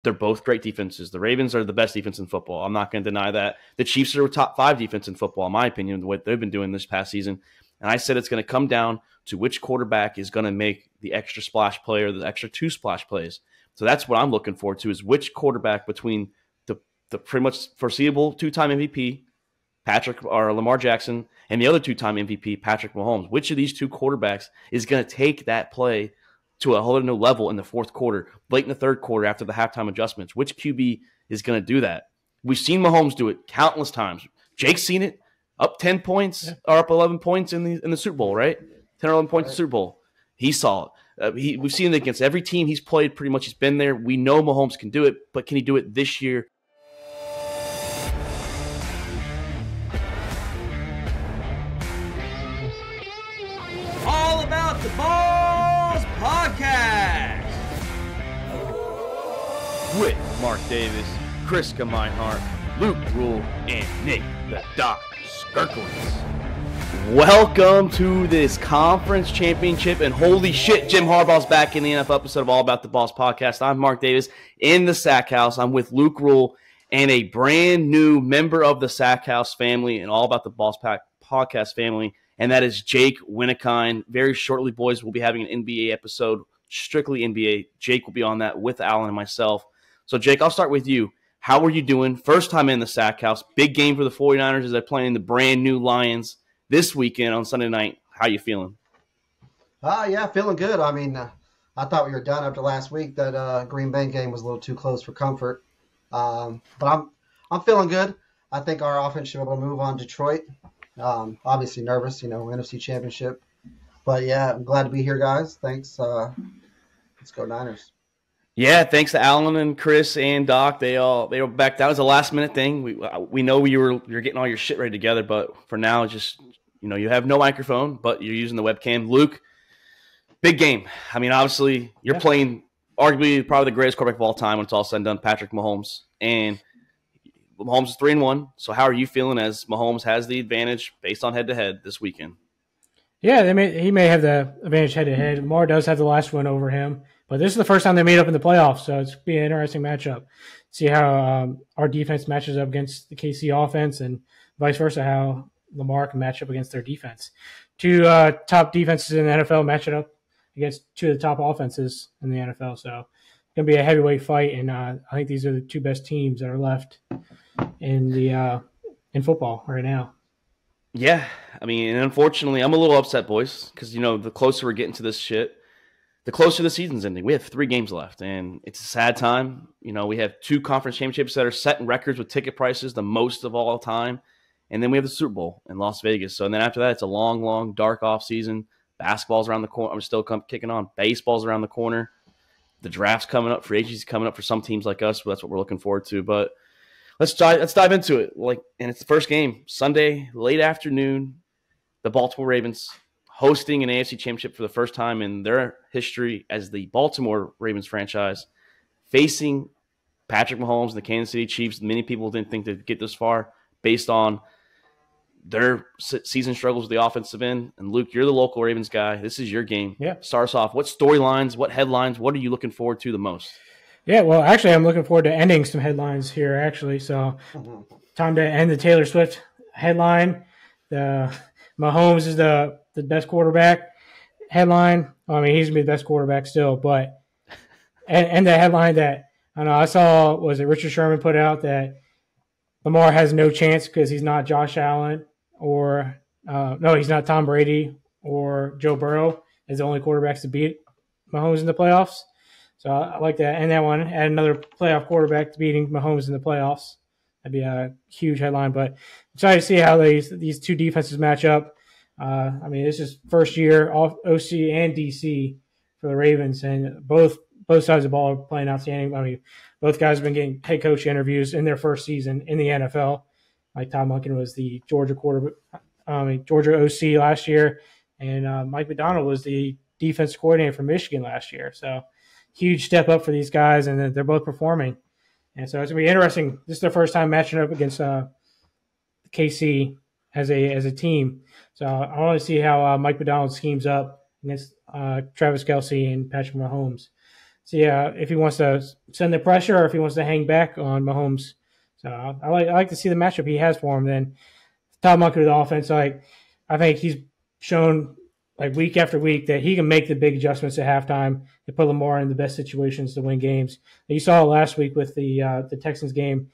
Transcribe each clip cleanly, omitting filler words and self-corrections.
They're both great defenses. The Ravens are the best defense in football. I'm not going to deny that. The Chiefs are a top 5 defense in football, in my opinion, what they've been doing this past season. And I said it's going to come down to which quarterback is going to make the extra splash play or the extra 2 splash plays. So that's what I'm looking forward to, is which quarterback between the pretty much foreseeable 2-time MVP, Patrick or Lamar Jackson, and the other 2-time MVP, Patrick Mahomes. Which of these 2 quarterbacks is going to take that play to a whole new level in the fourth quarter, late in the third quarter after the halftime adjustments? Which QB is going to do that? We've seen Mahomes do it countless times. Jake's seen it, up 10 points or up 11 points in the Super Bowl, right? 10 or 11 points in the Super Bowl. He saw it. We've seen it against every team he's played. Pretty much he's been there. We know Mahomes can do it, but can he do it this year? All About the Balls podcast With Mark Davis, Chris Meinhardt, Luke Rule, and Nick the Doc Skirkowitz. Welcome to this conference championship, and holy shit, Jim Harbaugh's back in the NFL episode of All About the Balls podcast. I'm Mark Davis in the Sack House. I'm with Luke Rule and a brand new member of the Sack House family and All About the Balls podcast family, and that is Jake Winnikine. Very shortly, boys, we'll be having an NBA episode, strictly NBA. Jake will be on that with Alan and myself. So, Jake, I'll start with you. How are you doing? First time in the Sack House. Big game for the 49ers as they're playing the brand new Lions this weekend on Sunday night. How you feeling? Yeah, feeling good. I mean, I thought we were done after last week. That Green Bay game was a little too close for comfort. But I'm feeling good. I think our offense should be able to move on Detroit. Obviously nervous, NFC Championship. But yeah, I'm glad to be here, guys. Thanks. Let's go Niners. Yeah, thanks to Alan and Chris and Doc. They were back. That was a last minute thing. We know you're getting all your shit ready together, but for now, just you have no microphone, but you're using the webcam. Luke, big game. I mean, obviously, you're playing arguably probably the greatest quarterback of all time when it's all said and done, Patrick Mahomes, and Mahomes is 3-1. So how are you feeling as Mahomes has the advantage based on head-to-head this weekend? Yeah, he may have the advantage head-to-head. Lamar does have the last one over him. But this is the first time they meet up in the playoffs, so it's going to be an interesting matchup. See how our defense matches up against the KC offense and vice versa, how Lamar can match up against their defense. 2 top defenses in the NFL matching up against 2 of the top offenses in the NFL. So it's going to be a heavyweight fight, and I think these are the 2 best teams that are left in football right now. Yeah, I mean, and unfortunately, I'm a little upset, boys, because, the closer we're getting to this shit, the closer the season's ending. We have 3 games left, and it's a sad time. We have 2 conference championships that are setting records with ticket prices, the most of all time, and then we have the Super Bowl in Las Vegas. So, and then after that, it's a long, long, dark off season. Basketball's around the corner. I'm still kicking on. Baseball's around the corner. The draft's coming up. Free agency's coming up for some teams like us. So that's what we're looking forward to. But let's dive into it. And it's the first game, Sunday, late afternoon. The Baltimore Ravens hosting an AFC championship for the first time in their history as the Baltimore Ravens franchise, facing Patrick Mahomes and the Kansas City Chiefs. Many people didn't think they'd get this far based on their season struggles with the offensive end. And Luke, you're the local Ravens guy. This is your game. Yeah. Start us off. What storylines, what headlines, what are you looking forward to the most? Yeah, well, actually, I'm looking forward to ending some headlines here, actually. So time to end the Taylor Swift headline. The Mahomes is the best quarterback headline. I mean, he's going to be the best quarterback still, but and the headline that I saw, was it Richard Sherman put out that Lamar has no chance because he's not Josh Allen or he's not Tom Brady or Joe Burrow as the only quarterbacks to beat Mahomes in the playoffs. So I like that. And that one, add another playoff quarterback to beating Mahomes in the playoffs. That'd be a huge headline. But I'm excited to see how these 2 defenses match up. I mean, this is first year off OC and DC for the Ravens, and both sides of the ball are playing outstanding. I mean, both guys have been getting head coach interviews in their first season in the NFL. Like Tom Monken was the Georgia Georgia OC last year, and Mike Macdonald was the defensive coordinator for Michigan last year. So huge step up for these guys, and they're both performing. And so it's going to be interesting. This is their first time matching up against KC as a team. So I want to see how Mike Macdonald schemes up against Travis Kelce and Patrick Mahomes. see if he wants to send the pressure or if he wants to hang back on Mahomes. So I like to see the matchup he has for him. Then Todd Monken with the offense, I think he's shown like week after week that he can make the big adjustments at halftime to put Lamar in the best situations to win games. You saw last week with the Texans game,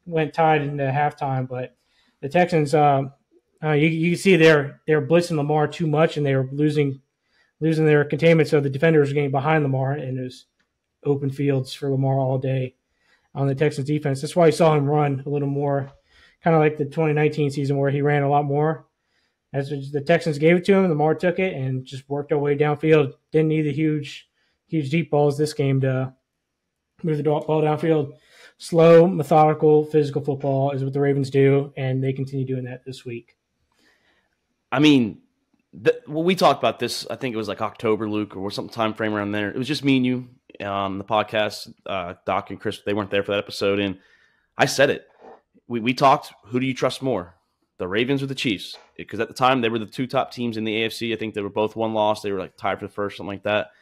went tied into halftime, but the Texans, you can see they're blitzing Lamar too much and they were losing their containment, so the defenders were getting behind Lamar, and there's open fields for Lamar all day on the Texans defense. That's why you saw him run a little more, kind of like the 2019 season where he ran a lot more. As the Texans gave it to him, Lamar took it and just worked our way downfield. Didn't need the huge deep balls this game to move the ball downfield. Slow, methodical, physical football is what the Ravens do, and they continue doing that this week. I mean, we talked about this, I think it was like October, Luke, or some time frame around there. It was just me and you on the podcast. Doc and Chris, they weren't there for that episode, and I said it. We talked, who do you trust more, the Ravens or the Chiefs? Because at the time, they were the two top teams in the AFC. I think they were both one loss. They were like tied for the first, something like that.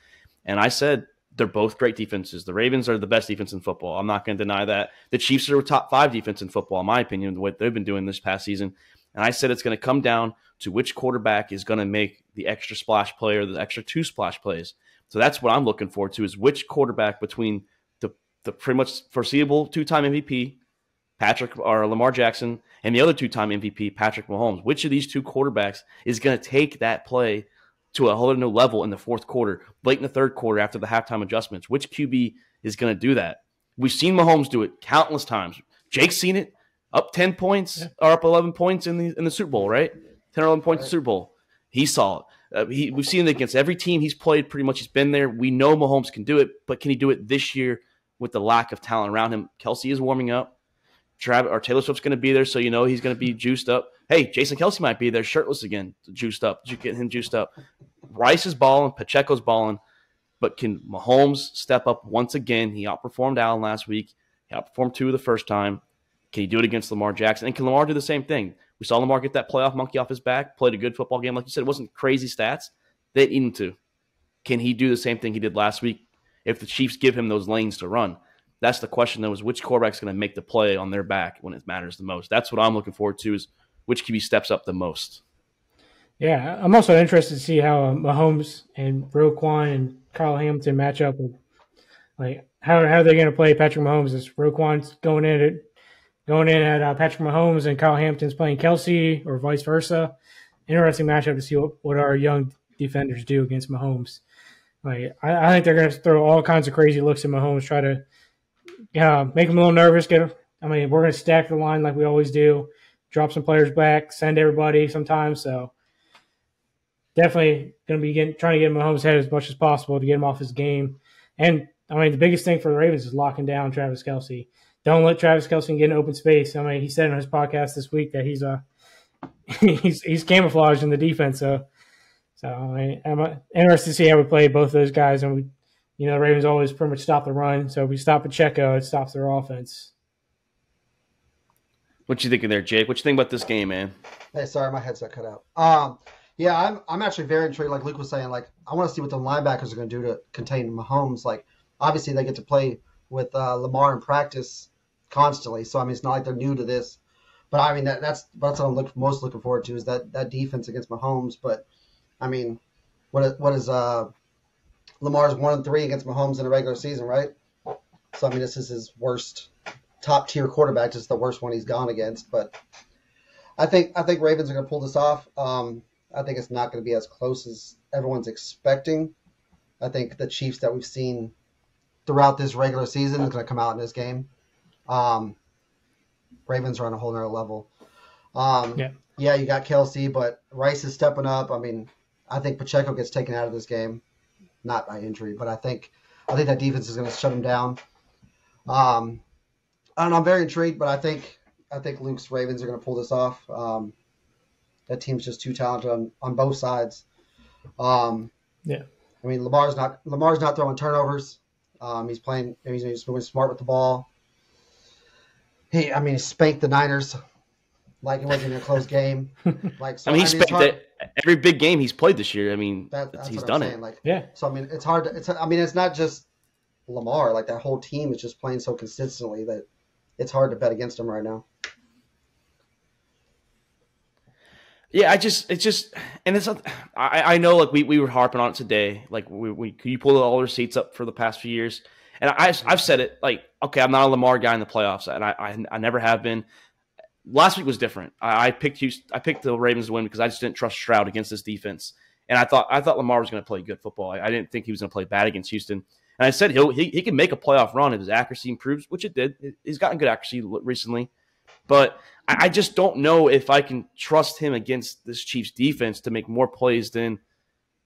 And I said, they're both great defenses. The Ravens are the best defense in football. I'm not going to deny that. The Chiefs are a top 5 defense in football, in my opinion, what they've been doing this past season. And I said it's going to come down to which quarterback is going to make the extra splash play or the extra 2 splash plays. So that's what I'm looking forward to, is which quarterback between the pretty much foreseeable 2-time MVP, Patrick or Lamar Jackson, and the other 2-time MVP, Patrick Mahomes. Which of these 2 quarterbacks is going to take that play to a whole new level in the fourth quarter, late in the third quarter after the halftime adjustments? Which QB is going to do that? We've seen Mahomes do it countless times. Jake's seen it, up 10 points or up 11 points in the Super Bowl, right? 10 or 11 points in the Super Bowl. He saw it. We've seen it against every team he's played. Pretty much he's been there. We know Mahomes can do it, but can he do it this year with the lack of talent around him? Kelsey is warming up. Taylor Swift's going to be there, so you know he's going to be juiced up. Hey, Jason Kelsey might be there shirtless again, juiced up. Did you get him juiced up? Rice is balling. Pacheco's balling. But can Mahomes step up once again? He outperformed Allen last week. He outperformed Tua the first time. Can he do it against Lamar Jackson? And can Lamar do the same thing? We saw Lamar get that playoff monkey off his back, played a good football game. Like you said, it wasn't crazy stats. They didn't need him to. Can he do the same thing he did last week if the Chiefs give him those lanes to run? That's the question, though, is which quarterback's going to make the play on their back when it matters the most. That's what I'm looking forward to, is which QB steps up the most. Yeah, I'm also interested to see how Mahomes and Roquan and Kyle Hamilton match up. With, like, how are they going to play Patrick Mahomes? Is Roquan's going in at Patrick Mahomes and Kyle Hamilton's playing Kelsey, or vice versa? Interesting matchup to see what our young defenders do against Mahomes. Like, I think they're going to throw all kinds of crazy looks at Mahomes, try to make him a little nervous. We're going to stack the line like we always do, drop some players back, send everybody sometimes. So definitely going to be trying to get Mahomes' head as much as possible to get him off his game. And, the biggest thing for the Ravens is locking down Travis Kelce. Don't let Travis Kelce get in open space. He said on his podcast this week that he's camouflaged in the defense. So I'm interested to see how we play both those guys. And the Ravens always pretty much stop the run. So if we stop Pacheco, it stops their offense. What you thinking there, Jake? What you think about this game, man? Hey, sorry, my headset cut out. Yeah, I'm actually very intrigued. Like Luke was saying, like I want to see what the linebackers are going to do to contain Mahomes. Like obviously they get to play with Lamar in practice constantly, so it's not like they're new to this. But that's what I'm most looking forward to, is that defense against Mahomes. But what is Lamar's 1-3 against Mahomes in a regular season, right? So this is his worst top tier quarterback, just the worst one he's gone against. But I think Ravens are going to pull this off. I think it's not going to be as close as everyone's expecting. I think the Chiefs that we've seen throughout this regular season is going to come out in this game. Ravens are on a whole nother level. Yeah, you got Kelsey, but Rice is stepping up. I think Pacheco gets taken out of this game, not by injury, but I think that defense is going to shut him down. And I'm very intrigued, but I think Luke's Ravens are going to pull this off. That team's just too talented on both sides. Yeah. Lamar's not throwing turnovers. He's playing smart with the ball. He spanked the Niners like it wasn't a close game. He spanked every big game he's played this year. That's he's what done I'm saying. it. So it's hard. It's not just Lamar. Like that whole team is just playing so consistently that it's hard to bet against them right now. Yeah, and it's. I know, like we were harping on it today. Like you pull all the receipts up for the past few years, and I've said it. Like, okay, I'm not a Lamar guy in the playoffs, and I never have been. Last week was different. I picked the Ravens to win because I just didn't trust Stroud against this defense, and I thought Lamar was going to play good football. I didn't think he was going to play bad against Houston, and I said he can make a playoff run if his accuracy improves, which it did. He's gotten good accuracy recently. But I just don't know if I can trust him against this Chiefs defense to make more plays than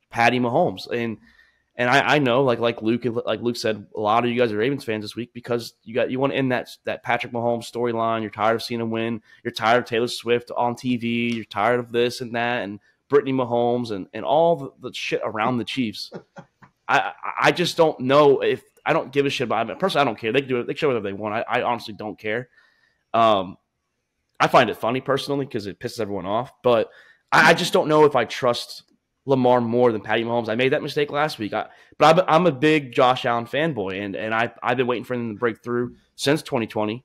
Patty Mahomes. And I know, like Luke said, a lot of you guys are Ravens fans this week because you want to end that Patrick Mahomes storyline. You're tired of seeing him win. You're tired of Taylor Swift on TV. You're tired of this and that and Brittany Mahomes and all the shit around the Chiefs. I just don't know if I don't give a shit about it. Personally, I don't care. They can do it. They can show whatever they want. I honestly don't care. I find it funny personally because it pisses everyone off, but I just don't know if I trust Lamar more than Patty Mahomes. I made that mistake last week, but I'm a big Josh Allen fanboy, and I've been waiting for him to break through since 2020,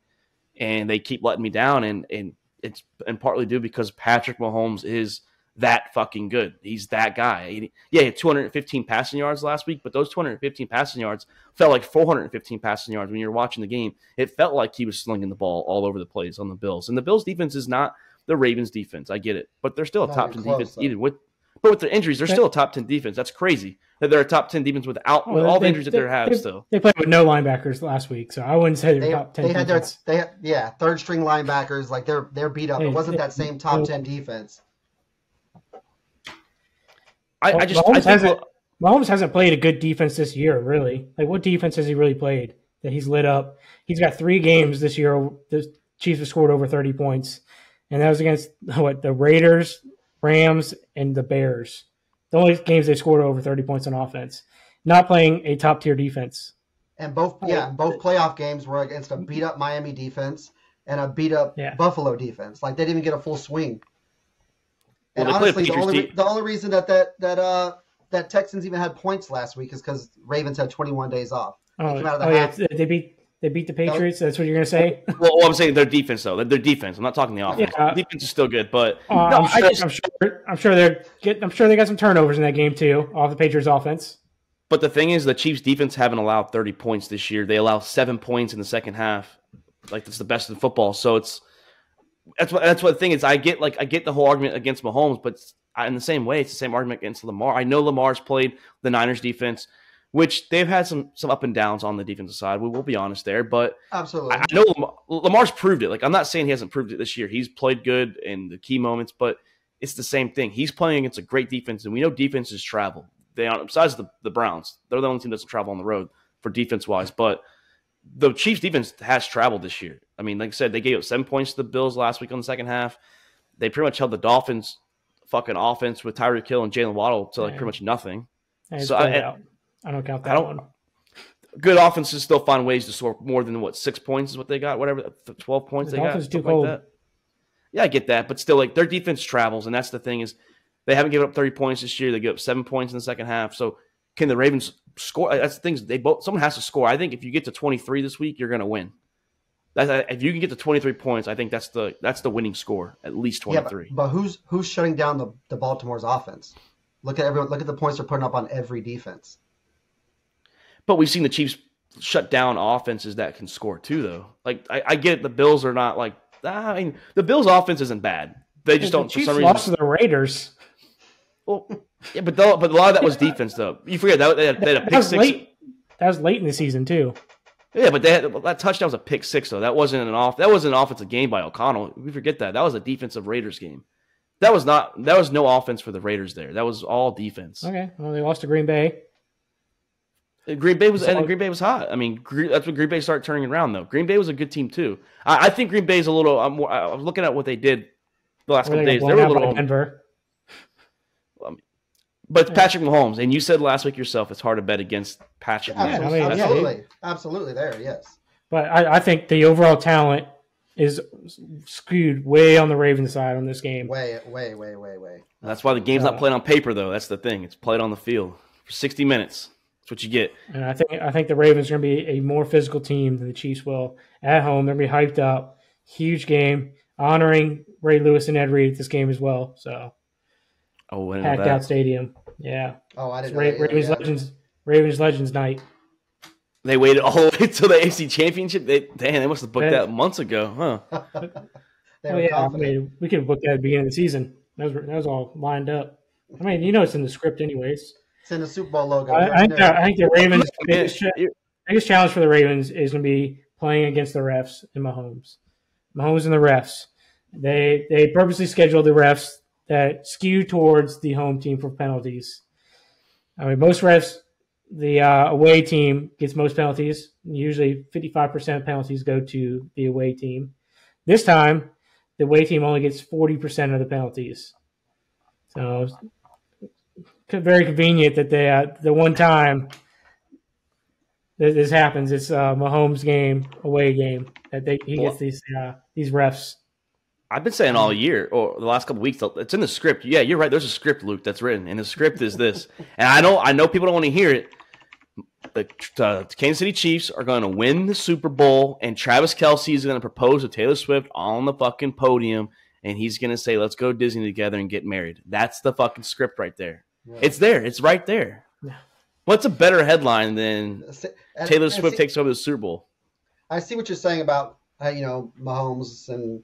and they keep letting me down, and it's partly due because Patrick Mahomes is that fucking good. He's that guy. He had 215 passing yards last week, but those 215 passing yards felt like 415 passing yards when you're watching the game. It felt like he was slinging the ball all over the place on the Bills. And the Bills defense is not the Ravens defense. I get it. But they're still a top 10 defense. But with their injuries, they're still a top 10 defense. That's crazy that they're a top 10 defense with all the injuries that they have still. They played with no linebackers last week, so I wouldn't say they're top 10 defense. They had third string linebackers. Like they're beat up. It wasn't that same top 10 defense. Mahomes hasn't played a good defense this year, really. Like, what defense has he really played that he's lit up? He's got 3 games this year. The Chiefs have scored over 30 points, and that was against the Raiders, Rams, and the Bears. The only games they scored over 30 points on offense. Not playing a top tier defense. And both playoff games were against a beat up Miami defense and a beat up Buffalo defense. Like they didn't even get a full swing. And honestly, the only reason that Texans even had points last week is because Ravens had 21 days off. They beat the Patriots. That's what you're gonna say? Well, I'm saying their defense though. Their defense. I'm not talking the offense. The defense is still good, but I'm sure they got some turnovers in that game too, off the Patriots offense. But the thing is, the Chiefs defense haven't allowed 30 points this year. They allow 7 points in the second half. Like that's the best in football. So that's what the thing is. I get the whole argument against Mahomes, but in the same way, it's the same argument against Lamar. I know Lamar's played the Niners defense, which they've had some up and downs on the defensive side. We will be honest there, but absolutely, I know Lamar's proved it. Like I'm not saying he hasn't proved it this year. He's played good in the key moments, but it's the same thing. He's playing against a great defense, and we know defenses travel. They aren't, besides the Browns, they're the only team that doesn't travel on the road for defense wise, but the Chiefs defense has traveled this year. I mean, like I said, they gave up 7 points to the Bills last week on the second half. They pretty much held the Dolphins' fucking offense with Tyreek Hill and Jalen Waddle to like pretty much nothing. So I don't count that one. Good offenses still find ways to score more than 6 points is what they got. Whatever, 12 points the they Dolphins got. Too cold. Like that. Yeah, I get that, but still, like their defense travels, and that's the thing is they haven't given up 30 points this year. They give up 7 points in the second half. So can the Ravens score? That's the thing. Someone has to score. I think if you get to 23 this week, you're going to win. If you can get to 23 points, I think that's the winning score, at least 23. Yeah, but who's shutting down the Baltimore's offense? Look at everyone. Look at the points they're putting up on every defense. But we've seen the Chiefs shut down offenses that can score too, though. Like I get it, the Bills are not like. I mean, the Bills' offense isn't bad. They just don't. The Chiefs for some reason, lost to the Raiders. Well, yeah, but a lot of that was defense, though. You forget that they had a pick six. That was late in the season too. Yeah, but that touchdown was a pick six, though. That wasn't an offensive game by O'Connell. We forget that. That was a defensive Raiders game. That was no offense for the Raiders there. That was all defense. Okay, well they lost to Green Bay. Green Bay was hot. I mean, that's when Green Bay started turning around, though. Green Bay was a good team too. I think Green Bay's a little. I was looking at what they did the last couple of days. They were a little. Denver. But it's Patrick Mahomes, and you said last week yourself it's hard to bet against Patrick Mahomes. Absolutely there, yes. But I think the overall talent is skewed way on the Ravens side on this game. Way. That's why the game's not played on paper, though. That's the thing. It's played on the field for 60 minutes. That's what you get. And I think the Ravens are going to be a more physical team than the Chiefs will at home. They're going to be hyped up. Huge game, honoring Ray Lewis and Ed Reed at this game as well. So, packed out stadium. Yeah. Oh, I didn't know. Ravens Legends night. They waited all the way until the AFC Championship. They must have booked that months ago, huh? We could have booked that at the beginning of the season. That was all lined up. I mean, it's in the script anyways. It's in the Super Bowl logo. I think the Ravens' biggest challenge for the Ravens is going to be playing against the refs and Mahomes. Mahomes and the refs. They purposely scheduled the refs that skew towards the home team for penalties. I mean, most refs, the away team gets most penalties. Usually 55% of penalties go to the away team. This time, the away team only gets 40% of the penalties. So, very convenient that the one time that this happens, it's Mahomes' game, away game, that he gets these refs. I've been saying all year, or the last couple of weeks, it's in the script. Yeah, you're right. There's a script, Luke, that's written, and the script is this. And I know people don't want to hear it. The Kansas City Chiefs are going to win the Super Bowl, and Travis Kelce is going to propose to Taylor Swift on the fucking podium, and he's going to say, let's go Disney together and get married. That's the fucking script right there. Yeah. It's there. It's right there. Yeah. What's a better headline than Taylor Swift takes over the Super Bowl? I see what you're saying about, Mahomes and,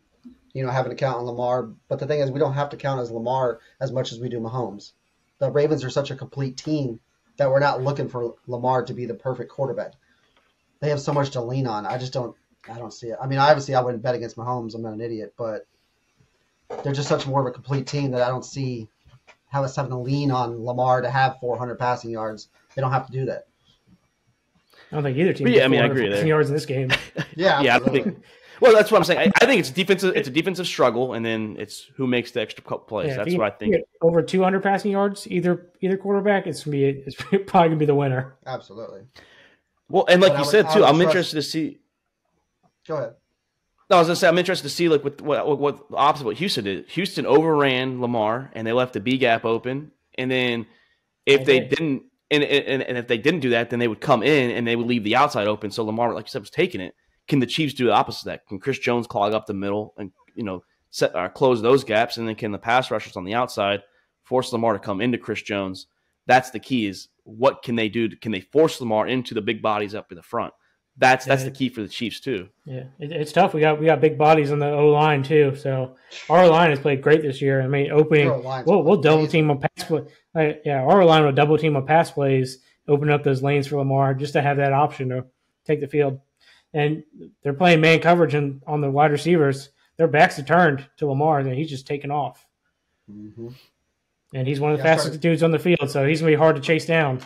having to count on Lamar. But the thing is, we don't have to count as Lamar as much as we do Mahomes. The Ravens are such a complete team that we're not looking for Lamar to be the perfect quarterback. They have so much to lean on. I don't see it. I mean, obviously I wouldn't bet against Mahomes. I'm not an idiot, but they're just such more of a complete team that I don't see how it's having to lean on Lamar to have 400 passing yards. They don't have to do that. I don't think either team. I agree passing yards in this game. Yeah, I think. Well, that's what I'm saying. I think it's a defensive struggle, and then it's who makes the extra couple plays. That's what I think. Over 200 passing yards, either quarterback, it's probably gonna be the winner. Absolutely. Well, and like you said too, I'm interested to see. Go ahead. No, I was gonna say I'm interested to see like what the opposite of what Houston did. Houston overran Lamar, and they left the B gap open, and then if they didn't, and if they didn't do that, then they would come in and they would leave the outside open. So Lamar, like you said, was taking it. Can the Chiefs do the opposite of that? Can Chris Jones clog up the middle and close those gaps? And then can the pass rushers on the outside force Lamar to come into Chris Jones? That's the key. Is what can they do? Can they force Lamar into the big bodies up in the front? That's the key for the Chiefs too. Yeah, it's tough. We got big bodies on the O line too. So our line has played great this year. I mean, we'll double team on pass play. Our line will double team on pass plays, open up those lanes for Lamar just to have that option to take the field. And they're playing man coverage on the wide receivers. Their backs are turned to Lamar, and he's just taking off. Mm-hmm. And he's one of the fastest dudes on the field, so he's going to be hard to chase down.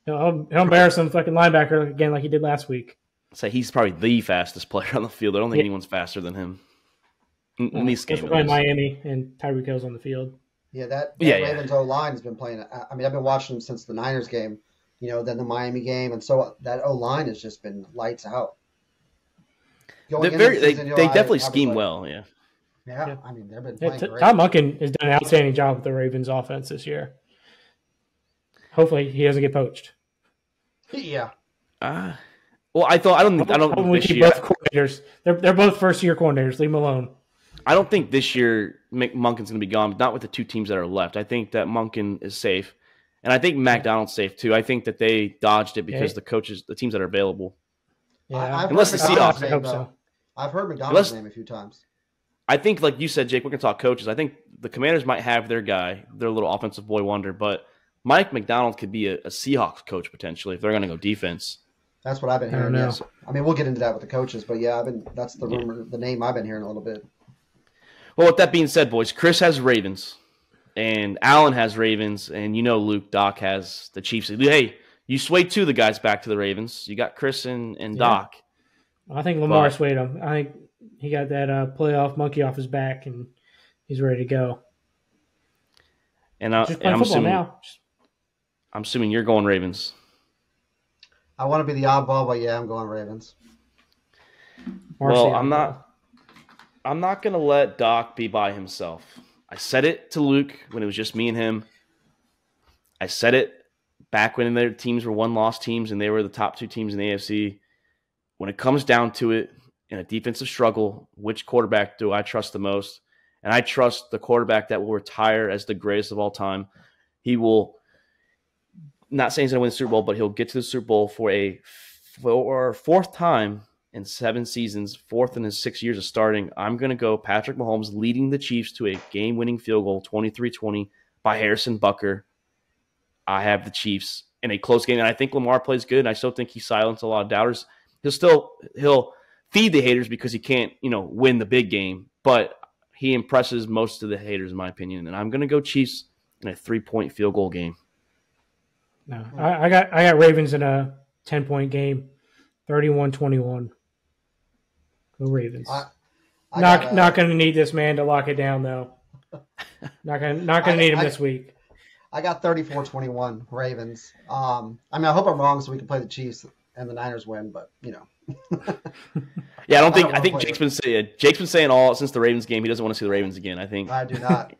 He'll embarrass some fucking linebacker again like he did last week. So he's probably the fastest player on the field. I don't think anyone's faster than him. In these games. Miami and Tyreek Hill's on the field. Yeah, that Ravens O-line has been playing. I mean, I've been watching them since the Niners game, then the Miami game, and so that O-line has just been lights out. They definitely scheme well, yeah. Yeah, I mean, they've been playing great. Tom Monken has done an outstanding job with the Ravens offense this year. Hopefully he doesn't get poached. Yeah. Well, I don't think this year. Both coordinators. They're both first-year coordinators. Leave them alone. I don't think this year Monken's going to be gone, not with the two teams that are left. I think that Monken is safe, and I think McDonald's safe too. I think that they dodged it because the teams that are available. Yeah, unless the Seahawks. I hope so. I've heard McDonald's name a few times. I think, like you said, Jake, we're going to talk coaches. I think the Commanders might have their guy, their little offensive boy wonder, but Mike McDonald could be a Seahawks coach potentially if they're going to go defense. That's what I've been hearing. Yes. I mean, we'll get into that with the coaches, but that's the rumor, the name I've been hearing a little bit. Well, with that being said, boys, Chris has Ravens, and Alan has Ravens, and Luke, Doc has the Chiefs. Hey, you swayed two of the guys back to the Ravens. You got Chris and Doc. I think Lamar swayed him. I think he got that playoff monkey off his back, and he's ready to go. And I'm assuming you're going Ravens. I want to be the oddball, but I'm going Ravens. Well, I'm not going to let Doc be by himself. I said it to Luke when it was just me and him. I said it back when their teams were one-loss teams and they were the top two teams in the AFC. When it comes down to it, in a defensive struggle, which quarterback do I trust the most? And I trust the quarterback that will retire as the greatest of all time. He will, not saying he's going to win the Super Bowl, but he'll get to the Super Bowl for a fourth time in 7 seasons, fourth in his 6 years of starting. I'm going to go Patrick Mahomes leading the Chiefs to a game-winning field goal, 23-20, by Harrison Butker. I have the Chiefs in a close game, and I think Lamar plays good, and I still think he silenced a lot of doubters. He'll feed the haters because he can't, win the big game, but he impresses most of the haters, in my opinion. And I'm going to go Chiefs in a 3-point field goal game. No, I got Ravens in a 10-point game, 31-21. Go Ravens. Not going to need this man to lock it down though. Not going to need him this week. I got 34-21 Ravens. I hope I'm wrong so we can play the Chiefs and the Niners win, but Yeah, I think Jake's been saying all since the Ravens game he doesn't want to see the Ravens again. I think I do not.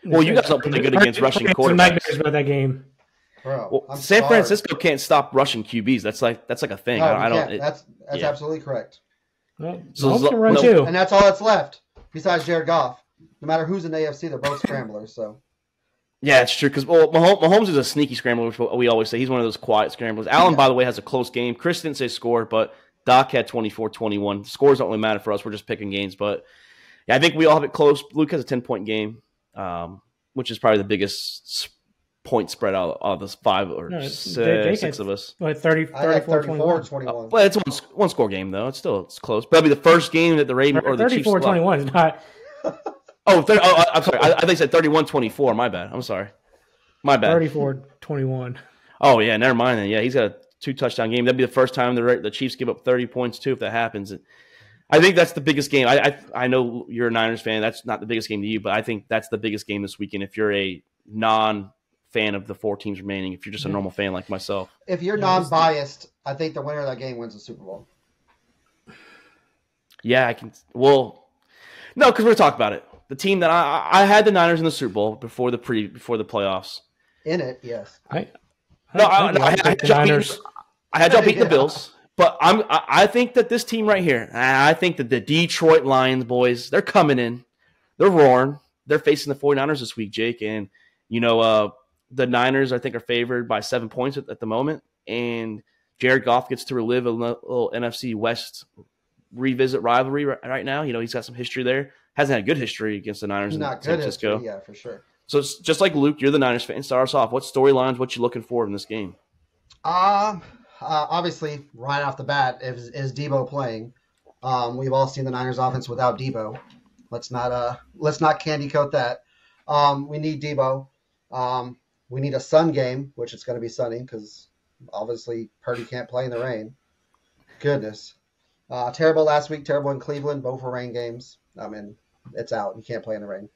Well, you guys don't play good against rushing quarterbacks. Nightmares about that game. Bro, well, San Francisco can't stop rushing QBs. That's like a thing. No, I don't. That's absolutely correct. Well, Mahomes can run too. And that's all that's left besides Jared Goff. No matter who's in the AFC, they're both scramblers. So. Yeah, it's true because Mahomes is a sneaky scrambler, which we always say. He's one of those quiet scramblers. Allen, by the way, has a close game. Chris didn't say score, but Doc had 24-21. Scores don't really matter for us. We're just picking games. But yeah, I think we all have it close. Luke has a 10-point game, which is probably the biggest point spread out of the 5 or 6 of us. Like 34-21. Well, it's one score game though. It's close. But that'll be the first game that the Ravens or the Chiefs. 34-21 is not. I'm sorry. I think I said 31-24. My bad. I'm sorry. My bad. 34-21. Oh yeah, never mind then. Yeah, he's got a 2-touchdown game. That'd be the first time the Chiefs give up 30 points too. If that happens, I think that's the biggest game. I know you're a Niners fan. That's not the biggest game to you, but I think that's the biggest game this weekend. If you're a non-fan of the 4 teams remaining, if you're just a normal fan like myself, if you're non-biased, I think the winner of that game wins the Super Bowl. Yeah, I can. Well, no, because we're gonna talk about it. The team that I had the Niners in the Super Bowl before the playoffs. In it, yes. I had y'all beating the Bills, but I think that this team right here, I think that the Detroit Lions boys, they're coming in, they're roaring, they're facing the 49ers this week, Jake, and the Niners I think are favored by 7 points at the moment, and Jared Goff gets to relive a little NFC West revisit rivalry right now. He's got some history there. Hasn't had a good history against the Niners in San Francisco. Yeah, for sure. So it's just like Luke, you're the Niners fan. Start us off. What storylines? What you looking for in this game? Obviously, right off the bat, is Debo playing? We've all seen the Niners offense without Debo. Let's not candy coat that. We need Debo. We need a sun game, which it's going to be sunny because obviously Purdy can't play in the rain. Goodness. Terrible last week. Terrible in Cleveland. Both were rain games. I mean, it's out. You can't play in the rain.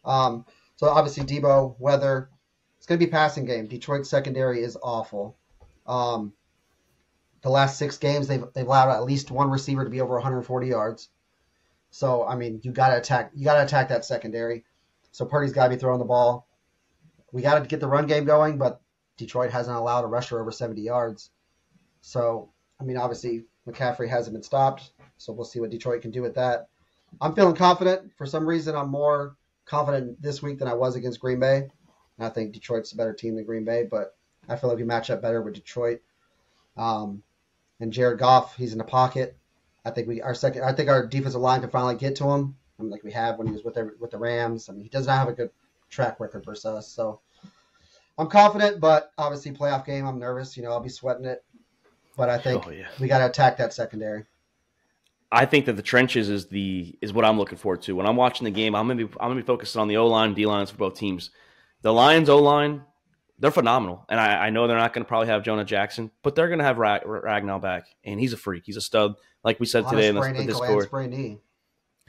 So obviously Debo, weather. It's going to be passing game. Detroit's secondary is awful. The last 6 games, they've allowed at least one receiver to be over 140 yards. So I mean, you got to attack that secondary. So Purdy's got to be throwing the ball. We got to get the run game going, but Detroit hasn't allowed a rusher over 70 yards. So I mean, obviously McCaffrey hasn't been stopped. So we'll see what Detroit can do with that. I'm feeling confident. For some reason, I'm more confident this week than I was against Green Bay. I think Detroit's a better team than Green Bay, but I feel like we match up better with Detroit. And Jared Goff, he's in the pocket. I think our defensive line can finally get to him. Like we have when he was with the Rams. I mean, he does not have a good track record versus us. So I'm confident, but obviously playoff game, I'm nervous. I'll be sweating it. But I think we got to attack that secondary. I think that the trenches is what I'm looking forward to. When I'm watching the game, I'm gonna be focusing on the O-line, D-lines for both teams. The Lions O-line, they're phenomenal. And I know they're not going to probably have Jonah Jackson, but they're going to have Ragnow back. And he's a freak. He's a stud, like we said today in the Discord.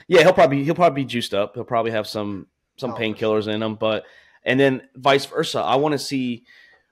Yeah, he'll probably be juiced up. He'll probably have some painkillers in him. And then vice versa. I want to see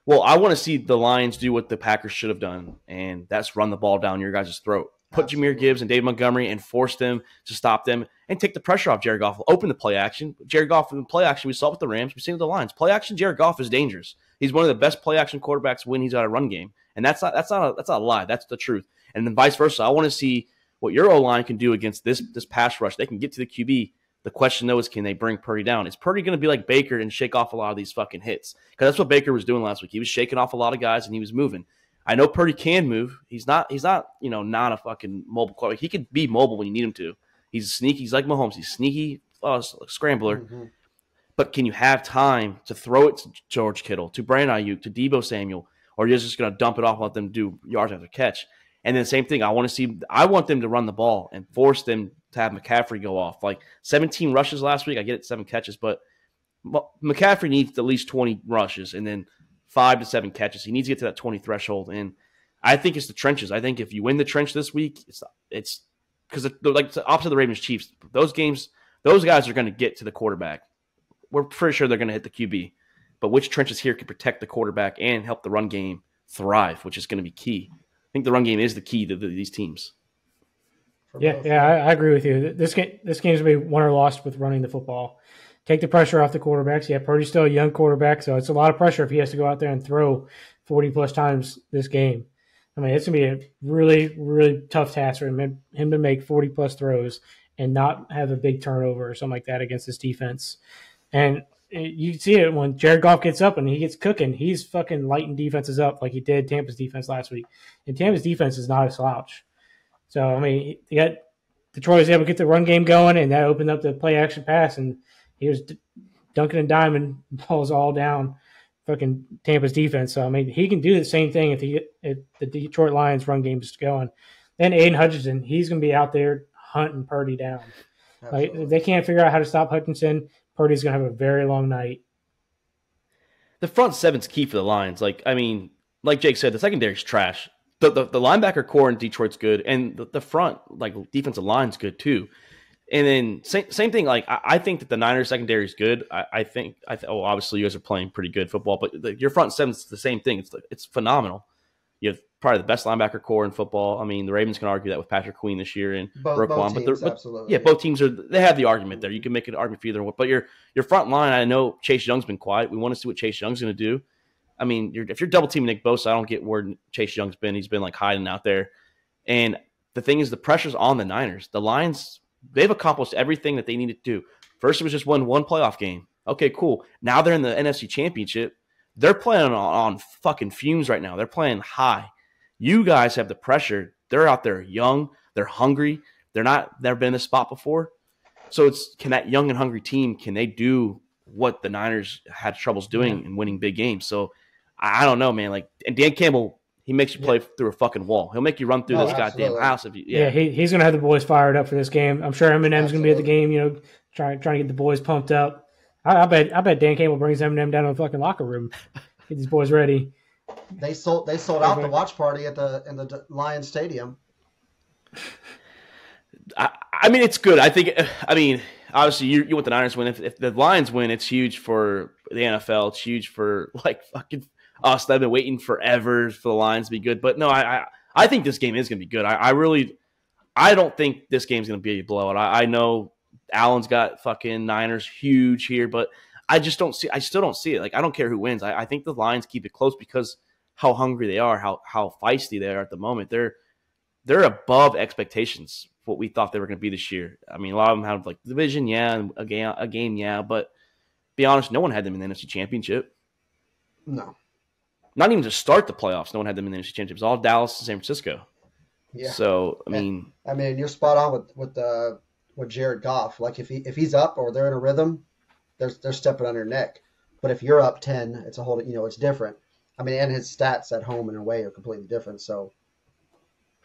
the Lions do what the Packers should have done, and that's run the ball down your guys' throat. Put Jahmyr Gibbs and Dave Montgomery and force them to stop them and take the pressure off Jared Goff. Open the play action. Jared Goff in play action, we saw it with the Rams. We've seen it with the Lions. Play action, Jared Goff is dangerous. He's one of the best play action quarterbacks when he's got a run game, and that's not a lie. That's the truth. And then vice versa. I want to see what your O-line can do against this pass rush. They can get to the QB. The question, though, is can they bring Purdy down? Is Purdy going to be like Baker and shake off a lot of these fucking hits? Because that's what Baker was doing last week. He was shaking off a lot of guys, and he was moving. I know Purdy can move. He's not not a fucking mobile quarterback. He can be mobile when you need him to. He's sneaky. He's like Mahomes. He's sneaky scrambler. Mm-hmm. But can you have time to throw it to George Kittle, to Brandon Ayuk, to Deebo Samuel, or you're just going to dump it off and let them do yards after catch? And then same thing, I want them to run the ball and force them to have McCaffrey go off. Like 17 rushes last week, I get it, 7 catches, but McCaffrey needs at least 20 rushes and then 5 to 7 catches. He needs to get to that 20 threshold. And I think it's the trenches. I think if you win the trench this week, it's because like the opposite of the Ravens Chiefs. Those games, those guys are going to get to the quarterback. We're pretty sure they're going to hit the QB. But which trenches here can protect the quarterback and help the run game thrive, which is going to be key. I think the run game is the key to these teams. Yeah, I agree with you. This game's going to be won or lost with running the football. Take the pressure off the quarterbacks. Yeah, Purdy's still a young quarterback, so it's a lot of pressure if he has to go out there and throw 40-plus times this game. I mean, it's going to be a really, really tough task for him to make 40-plus throws and not have a big turnover or something like that against this defense. And you see it when Jared Goff gets up and he gets cooking. He's fucking lighting defenses up like he did Tampa's defense last week. And Tampa's defense is not a slouch. So, I mean, Detroit was able to get the run game going, and that opened up the play-action pass, and he was dunking and diming balls all down fucking Tampa's defense. So, I mean, he can do the same thing if the Detroit Lions run game is going. Then Aiden Hutchinson, he's going to be out there hunting Purdy down. Like, if they can't figure out how to stop Hutchinson, Purdy's going to have a very long night. The front seven's key for the Lions. Like, I mean, like Jake said, the secondary's trash. The linebacker core in Detroit's good, and the front, like, defensive line's good too. And then same thing. Like, I think that the Niners secondary is good. I think obviously you guys are playing pretty good football, but your front seven's the same thing. It's phenomenal. You have probably the best linebacker core in football. I mean, the Ravens can argue that with Patrick Queen this year and Roquan, but both teams they have the argument there. You can make an argument for either one. But your front line, I know Chase Young's been quiet. We want to see what Chase Young's going to do. I mean, if you're double teaming Nick Bosa, I don't get where Chase Young's been. He's been like hiding out there. And the thing is, the pressure's on the Niners. The Lions, they've accomplished everything that they needed to do. First, it was just one playoff game. Okay, cool. Now they're in the NFC Championship. They're playing on fucking fumes right now. They're playing high. You guys have the pressure. They're out there young. They're hungry. Never been in this spot before. So can that young and hungry team, can they do what the Niners had troubles doing and winning big games? So I don't know, man. Like, and Dan Campbell, he makes you play through a fucking wall. He'll make you run through this goddamn house. He's going to have the boys fired up for this game. I'm sure Eminem's going to be at the game, trying to get the boys pumped up. I bet Dan Campbell brings Eminem down to the fucking locker room, get these boys ready. They sold out the watch party in the Lions Stadium. I mean, it's good. Obviously, you want the Niners win. If the Lions win, it's huge for the NFL. It's huge for like fucking us. They've been waiting forever for the Lions to be good. But no, I think this game is going to be good. I don't think this game's going to be a blowout. I know Allen's got fucking Niners huge here, but I still don't see it. Like, I don't care who wins. I think the Lions keep it close because how hungry they are, how feisty they are at the moment. They're above expectations for what we thought they were going to be this year. I mean, a lot of them have like division, and a game, but be honest, no one had them in the NFC Championship. No. Not even to start the playoffs, no one had them in the NFC Championship. It was all Dallas and San Francisco. Yeah. So, I mean, you're spot on with Jared Goff. Like, if he's up or they're in a rhythm, they're stepping on your neck. But if you're up 10, it's a whole, it's different. I mean, and his stats at home and away are completely different. So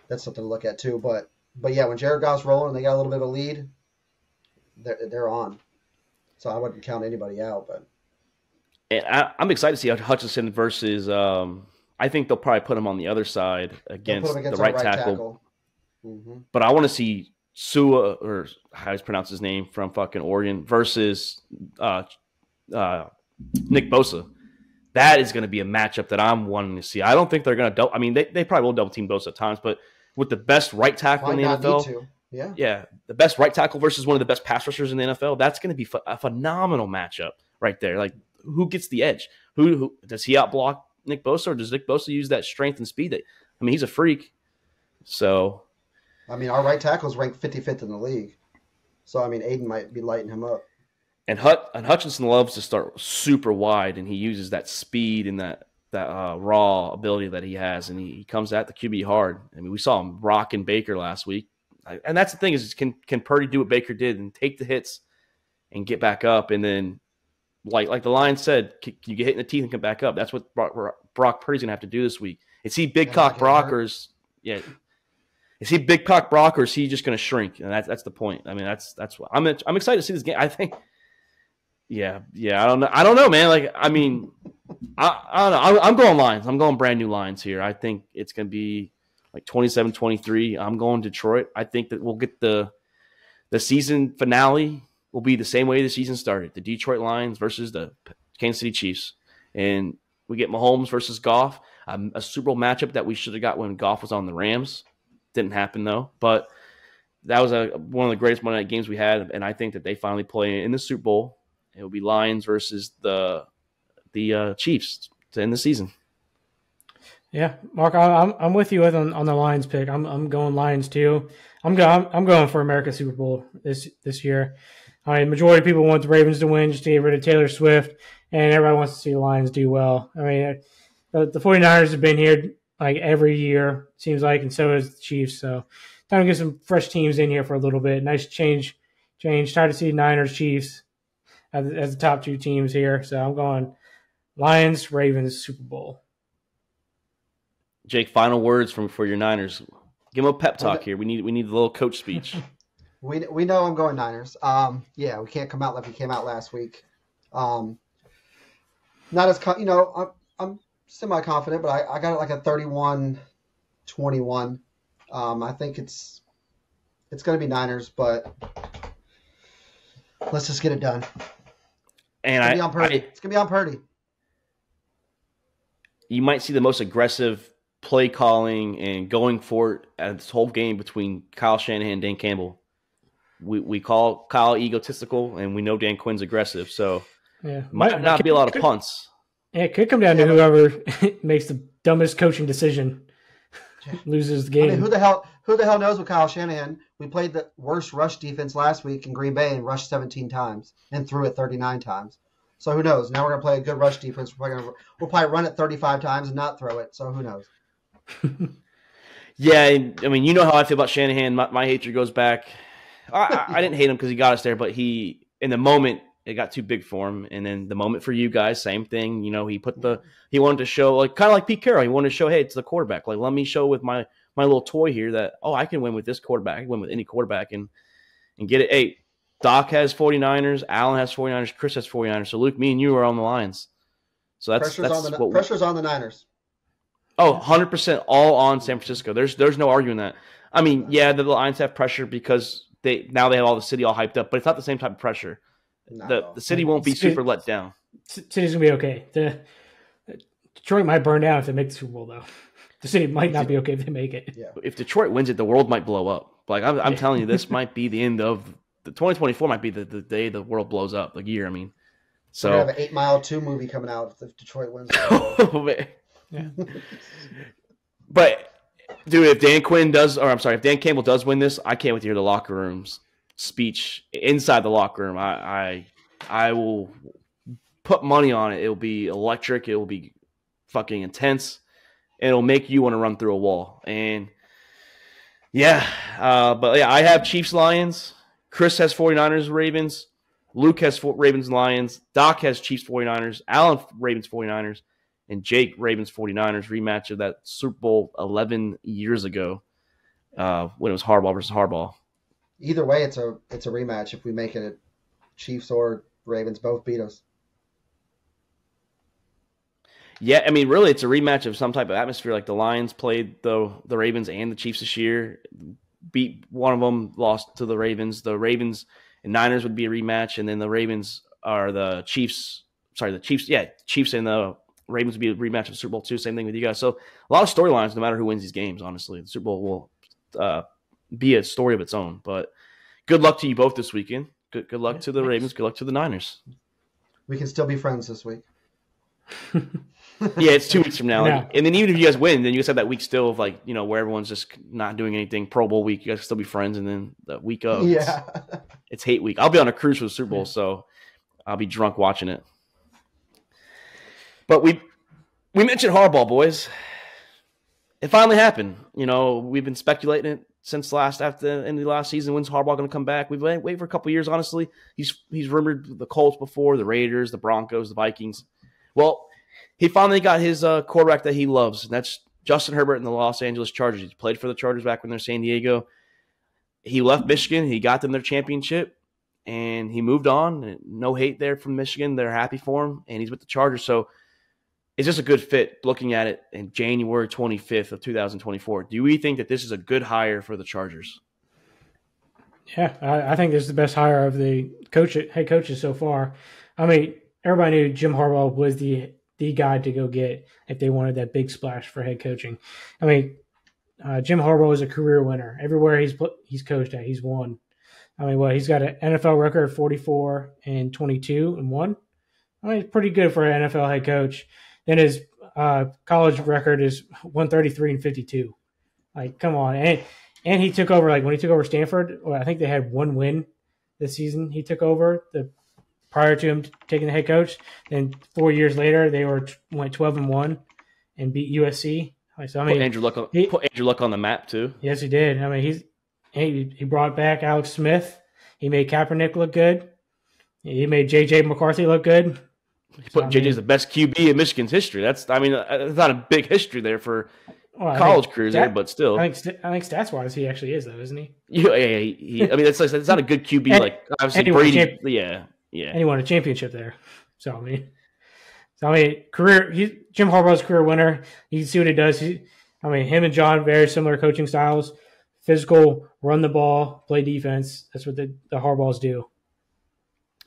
that's something to look at too. But yeah, when Jared Goff's rolling and they got a little bit of a lead, they're on. So I wouldn't count anybody out. But I'm excited to see Hutchinson versus. I think they'll probably put him on the other side against the right tackle. Mm-hmm. But I want to see Sua, or how do you pronounce his name, from fucking Oregon versus Nick Bosa. That is going to be a matchup that I'm wanting to see. I don't think they're going to. I mean, they probably will double team Bosa at times, but with the best right tackle in the NFL, the best right tackle versus one of the best pass rushers in the NFL, that's going to be a phenomenal matchup right there. Like, who gets the edge? Who does he outblock Nick Bosa, or does Nick Bosa use that strength and speed? He's a freak. So, I mean, our right tackle is ranked 55th in the league. So, I mean, Aiden might be lighting him up. And Hutchinson loves to start super wide, and he uses that speed and that raw ability that he has, and he comes at the QB hard. I mean, we saw him rocking Baker last week. And that's the thing is, can Purdy do what Baker did and take the hits and get back up? And then, like the Lions said, can you get hit in the teeth and come back up? That's what Brock Purdy's going to have to do this week. Is he big cock Brockers? Yeah. Is he big cock Brock, or is he just going to shrink? And that's the point. I mean, that's what I'm excited to see this game. I think. Yeah. I don't know, man. Like, I mean, I don't know. I'm going Lions. I'm going brand new Lions here. I think it's going to be like 27-23. I'm going Detroit. I think that we'll get the season finale will be the same way the season started. The Detroit Lions versus the Kansas City Chiefs. And we get Mahomes versus Goff, a Super Bowl matchup that we should have got when Goff was on the Rams. Didn't happen, though. But that was one of the greatest Monday night games we had, and I think that they finally play in the Super Bowl. It will be Lions versus the Chiefs to end the season. Yeah, Mark, I'm with you on the Lions pick. I'm going Lions too. I'm going for America's Super Bowl this year. I mean, majority of people want the Ravens to win just to get rid of Taylor Swift, and everybody wants to see the Lions do well. I mean, the 49ers have been here like every year, seems like, and so has the Chiefs. So time to get some fresh teams in here for a little bit. Nice change. Tired to see Niners, Chiefs as the top two teams here. So I'm going Lions, Ravens, Super Bowl. Jake, final words for your Niners. Give them a pep talk here. We need a little coach speech. We know I'm going Niners. Yeah, we can't come out like we came out last week. Not as I'm semi-confident, but I got it like a 31-21. I think it's going to be Niners, but let's just get it done. And it's going to be on Purdy. You might see the most aggressive play calling and going for it at this whole game between Kyle Shanahan and Dan Campbell. We call Kyle egotistical, and we know Dan Quinn's aggressive, so might not be a lot of punts. Yeah, it could come down to whoever makes the dumbest coaching decision loses the game. I mean, who the hell knows with Kyle Shanahan? We played the worst rush defense last week in Green Bay and rushed 17 times and threw it 39 times. So who knows? Now we're going to play a good rush defense. We'll probably run it 35 times and not throw it. So who knows? Yeah, I mean, you know how I feel about Shanahan. My hatred goes back. I didn't hate him because he got us there, but in the moment, it got too big for him. And then the moment for you guys, same thing. You know, he wanted to show, like, kind of like Pete Carroll. He wanted to show, hey, it's the quarterback. Like, let me show with my little toy here that, I can win with this quarterback. I can win with any quarterback and get it. Hey, Doc has 49ers. Allen has 49ers. Chris has 49ers. So, Luke, me and you are on the Lions. So pressure's on the Niners. Oh, 100% all on San Francisco. There's no arguing that. I mean, yeah, the Lions have pressure because they have all the city all hyped up, but it's not the same type of pressure. The city won't be super let down. City's going to be okay. Detroit might burn down if they make the Super Bowl, though. The city might not be okay if they make it. Yeah. If Detroit wins it, the world might blow up. Like, I'm telling you, this might be the end of the 2024 might be the day the world blows up, the year, I mean. So we're going to have an 8 Mile 2 movie coming out if Detroit wins. Oh, man. Yeah. But, dude, if Dan Campbell does win this, I can't wait to hear the locker room's speech inside the locker room. I will put money on it. It'll be electric. It will be fucking intense. And it'll make you want to run through a wall. And, I have Chiefs Lions. Chris has 49ers Ravens. Luke has Ravens Lions. Doc has Chiefs 49ers. Allen Ravens 49ers. And Jake Ravens 49ers rematch of that Super Bowl 11 years ago when it was Harbaugh versus Harbaugh. Either way, it's a rematch. If we make it, Chiefs or Ravens both beat us. Yeah, I mean, really, it's a rematch of some type of atmosphere. Like the Lions played the Ravens and the Chiefs this year, beat one of them, lost to the Ravens. The Ravens and Niners would be a rematch, and then the Ravens are the Chiefs. Sorry, the Chiefs. Yeah, Chiefs and the Ravens would be a rematch of Super Bowl II. Same thing with you guys. So a lot of storylines, no matter who wins these games. Honestly, the Super Bowl will be a story of its own. But good luck to you both this weekend. Good luck to the Ravens. Good luck to the Niners. we can still be friends this week. Yeah, it's 2 weeks from now. Yeah. And then even if you guys win, then you guys have that week still of like, where everyone's just not doing anything. Pro Bowl week, you guys can still be friends. And then the week of, it's hate week. I'll be on a cruise for the Super Bowl, so I'll be drunk watching it. But we mentioned Harbaugh, boys. It finally happened. We've been speculating it since after the end of the last season. When's Harbaugh going to come back? We've waited for a couple of years, honestly. He's rumored the Colts before, the Raiders, the Broncos, the Vikings. Well, he finally got his quarterback that he loves, and that's Justin Herbert in the Los Angeles Chargers. He played for the Chargers back when they're San Diego. He left Michigan. He got them their championship, and he moved on. No hate there from Michigan. They're happy for him, and he's with the Chargers. So it's just a good fit looking at it in January 25th of 2024. Do we think that this is a good hire for the Chargers? Yeah, I think this is the best hire of the head coaches so far. I mean, everybody knew Jim Harbaugh was the guy to go get if they wanted that big splash for head coaching. I mean, Jim Harbaugh is a career winner. Everywhere he's coached at, he's won. I mean, he's got an NFL record of 44-22-1. I mean, it's pretty good for an NFL head coach. Then his college record is 133-52. Like, come on. And he took over, like, when he took over Stanford, I think they had one win this season. He took over prior to him taking the head coach. Then 4 years later, they went 12-1 and beat USC. So, I mean, put Andrew Luck on the map too. Yes, he did. I mean, he brought back Alex Smith. He made Kaepernick look good. He made J.J. McCarthy look good. He put JJ's the best QB in Michigan's history. That's not a big history there for college careers there, but still. I think stats wise, he actually is though, isn't he? Yeah. I mean, it's not a good QB like obviously Brady. Yeah. And he won a championship there. So I mean, Jim Harbaugh's career winner. You can see what he does. Him and John, very similar coaching styles. Physical, run the ball, play defense. That's what the Harbaughs do.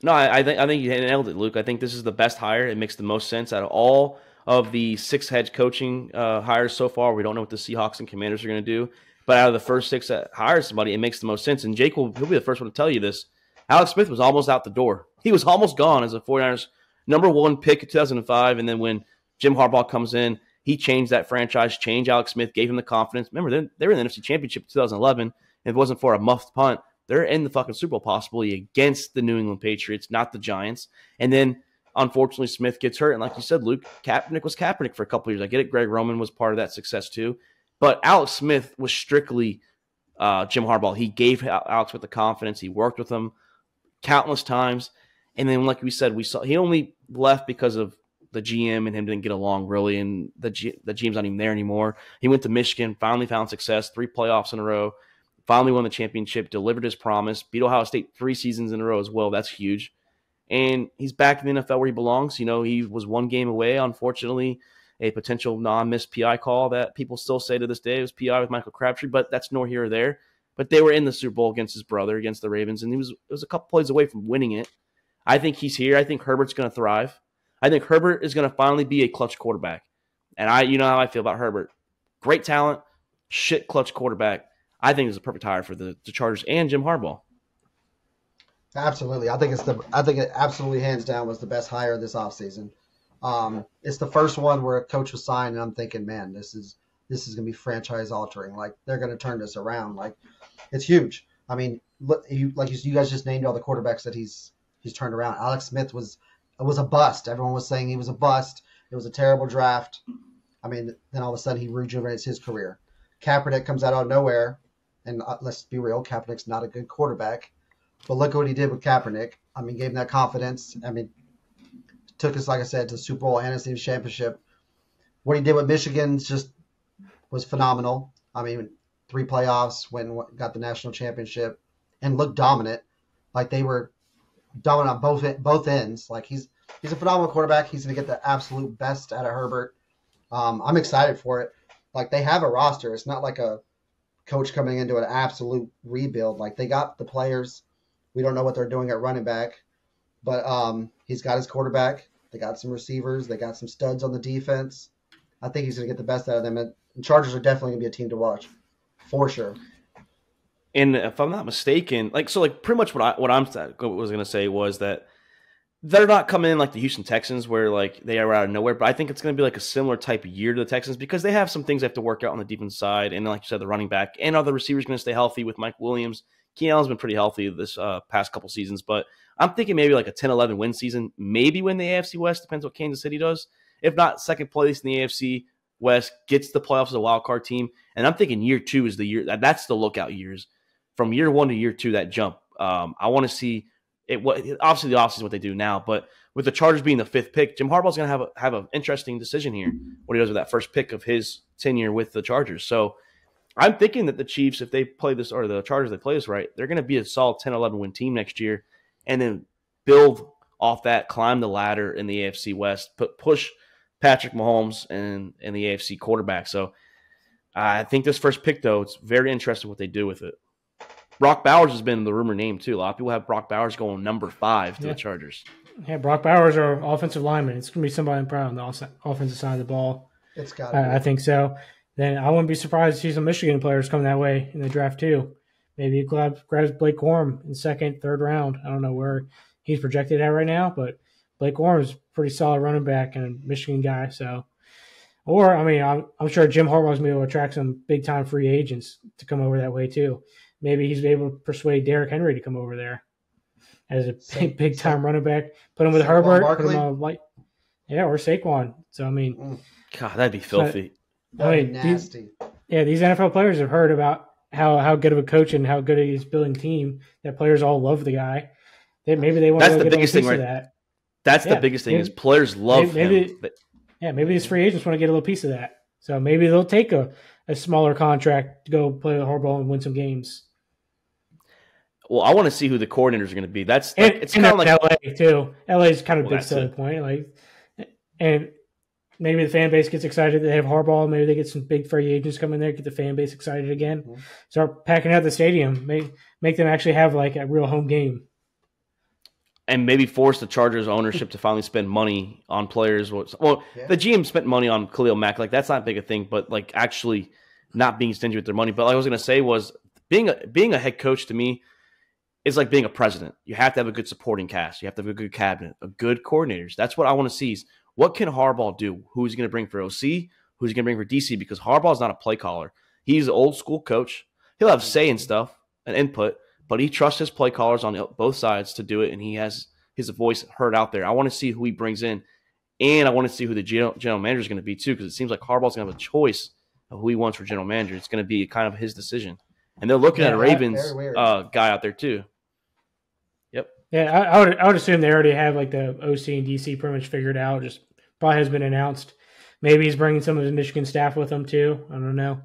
No, I think you nailed it, Luke. I think this is the best hire. It makes the most sense out of all of the 6 head coaching hires so far. We don't know what the Seahawks and Commanders are going to do, but out of the first 6 that hire somebody, it makes the most sense. And Jake he'll be the first one to tell you this. Alex Smith was almost out the door. He was almost gone as a 49ers #1 pick in 2005, and then when Jim Harbaugh comes in, he changed that franchise, changed Alex Smith, gave him the confidence. Remember, they were in the NFC Championship in 2011. If it wasn't for a muffed punt, they're in the fucking Super Bowl possibly against the New England Patriots, not the Giants. And then, unfortunately, Smith gets hurt. And like you said, Luke, Kaepernick was Kaepernick for a couple of years. I get it. Greg Roman was part of that success too. But Alex Smith was strictly Jim Harbaugh. He gave Alex Smith the confidence. He worked with him countless times. And then, like we said, he only left because of the GM and him didn't get along really. And the GM's not even there anymore. He went to Michigan, finally found success, 3 playoffs in a row. Finally won the championship, delivered his promise, beat Ohio State 3 seasons in a row as well. That's huge. And he's back in the NFL where he belongs. He was 1 game away, unfortunately, a potential non-missed PI call that people still say to this day. It was PI with Michael Crabtree, but that's nor here or there. But they were in the Super Bowl against his brother, against the Ravens, and it was a couple plays away from winning it. I think he's here. I think Herbert's going to thrive. I think Herbert is going to finally be a clutch quarterback. And you know how I feel about Herbert. Great talent, shit clutch quarterback. I think it's a perfect hire for the Chargers and Jim Harbaugh. Absolutely. I think it absolutely hands down was the best hire this offseason. It's the first one where a coach was signed, and I'm thinking, man, this is going to be franchise altering. Like, they're going to turn this around. Like, it's huge. I mean, look, you guys just named all the quarterbacks that he's turned around. Alex Smith was a bust. Everyone was saying he was a bust. It was a terrible draft. I mean, then all of a sudden he rejuvenates his career. Kaepernick comes out of nowhere. And let's be real, Kaepernick's not a good quarterback. But look at what he did with Kaepernick. I mean, gave him that confidence. I mean, took us, like I said, to the Super Bowl and a championship. What he did with Michigan just was phenomenal. I mean, 3 playoffs, got the national championship, and looked dominant. Like, they were dominant on both ends. Like, he's a phenomenal quarterback. He's going to get the absolute best out of Herbert. I'm excited for it. Like, they have a roster. It's not like a coach coming into an absolute rebuild. Like, they got the players. We don't know what they're doing at running back, but he's got his quarterback. They got some receivers. They got some studs on the defense. I think he's going to get the best out of them. And Chargers are definitely going to be a team to watch, for sure. And if I'm not mistaken, pretty much what I was going to say was that They're not coming in like the Houston Texans where like they are out of nowhere, but I think it's going to be like a similar type of year to the Texans because they have some things they have to work out on the defense side. And like you said, the running back and are the receivers going to stay healthy with Mike Williams? Keenan Allen's been pretty healthy this past couple seasons, but I'm thinking maybe like a 10-11 win season, maybe win the AFC West, depends what Kansas City does. If not, second place in the AFC West, gets the playoffs as a wild card team. And I'm thinking year 2 is the year. That's the lookout years. From year 1 to year 2, that jump. I want to see it. Obviously, the offseason is what they do now, but with the Chargers being the 5th pick, Jim Harbaugh's going to have an interesting decision here. What he does with that first pick of his tenure with the Chargers. So I'm thinking that the Chiefs, if they play this, or the Chargers, they play this right, they're going to be a solid 10-11 win team next year, and then build off that, climb the ladder in the AFC West, push Patrick Mahomes and the AFC quarterback. So I think this first pick, though, it's very interesting what they do with it. Brock Bowers has been the rumor name, too. A lot of people have Brock Bowers going number 5 to the Chargers. Yeah, Brock Bowers are offensive lineman. It's going to be somebody proud on the offensive side of the ball. It's got to be. I think so. Then I wouldn't be surprised to see some Michigan players come that way in the draft, too. Maybe he grabs Blake Corum in 2nd, 3rd round. I don't know where he's projected at right now, but Blake Corum is a pretty solid running back and a Michigan guy. So, or, I mean, I'm sure Jim Harbaugh's going to be able to attract some big-time free agents to come over that way, too. Maybe he's able to persuade Derrick Henry to come over there as a big-time running back. Put him with Herbert. Put him on or Saquon. So, I mean. God, that'd be filthy. That'd be nasty. These NFL players have heard about how good of a coach and how good he is building team that players all love the guy. Maybe they want to get a piece of that. That's the biggest thing is players love him. Maybe these free agents want to get a little piece of that. So maybe they'll take a smaller contract to go play with Harbaugh and win some games. Well, I want to see who the coordinators are going to be. It's kind of like LA too. LA is kind of a big selling point. And maybe the fan base gets excited that they have Harbaugh. Maybe they get some big free agents come in there, get the fan base excited again. Mm-hmm. Start packing out the stadium. Make them actually have like a real home game. And maybe force the Chargers ownership to finally spend money on players. The GM spent money on Khalil Mack. Like, that's not big a thing, but like actually not being stingy with their money. But like I was going to say was being a head coach to me is like being a president. You have to have a good supporting cast. You have to have a good cabinet, a good coordinators. That's what I want to see is what can Harbaugh do? Who's he going to bring for OC? Who's he going to bring for DC? Because Harbaugh's not a play caller. He's an old school coach. He'll have say and stuff and input, but he trusts his play callers on both sides to do it, and he has his voice heard out there. I want to see who he brings in, and I want to see who the general manager is going to be too, because it seems like Harbaugh's going to have a choice of who he wants for general manager. It's going to be kind of his decision. And they're looking at a Ravens guy out there too. Yep. Yeah, I would assume they already have like the OC and DC pretty much figured out. Just probably has been announced. Maybe he's bringing some of his Michigan staff with him too. I don't know.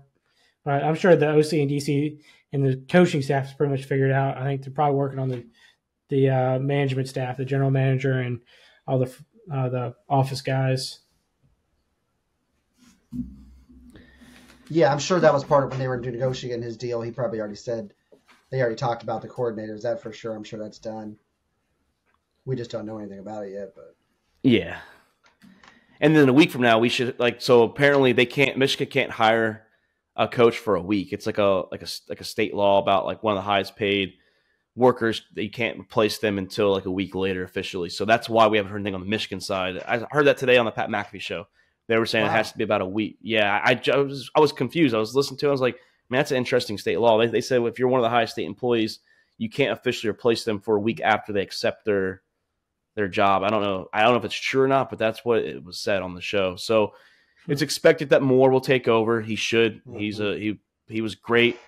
But I'm sure the OC and DC and the coaching staff is pretty much figured out. I think they're probably working on the management staff, the general manager, and all the office guys. Yeah, I'm sure that was part of when they were negotiating his deal. He probably already said they already talked about the coordinators. That for sure. I'm sure that's done. We just don't know anything about it yet. But yeah. And then a week from now, we should so apparently Michigan can't hire a coach for a week. It's like a state law about like one of the highest paid workers. You can't replace them until like a week later officially. So that's why we haven't heard anything on the Michigan side. I heard that today on the Pat McAfee show. They were saying It has to be about a week. Yeah, I was confused. I was listening to it. I was like, man, that's an interesting state law. They said if you're one of the highest state employees, you can't officially replace them for a week after they accept their job. I don't know if it's true or not, but that's what it was said on the show. So it's expected that Moore will take over. He should. Mm-hmm. He was great,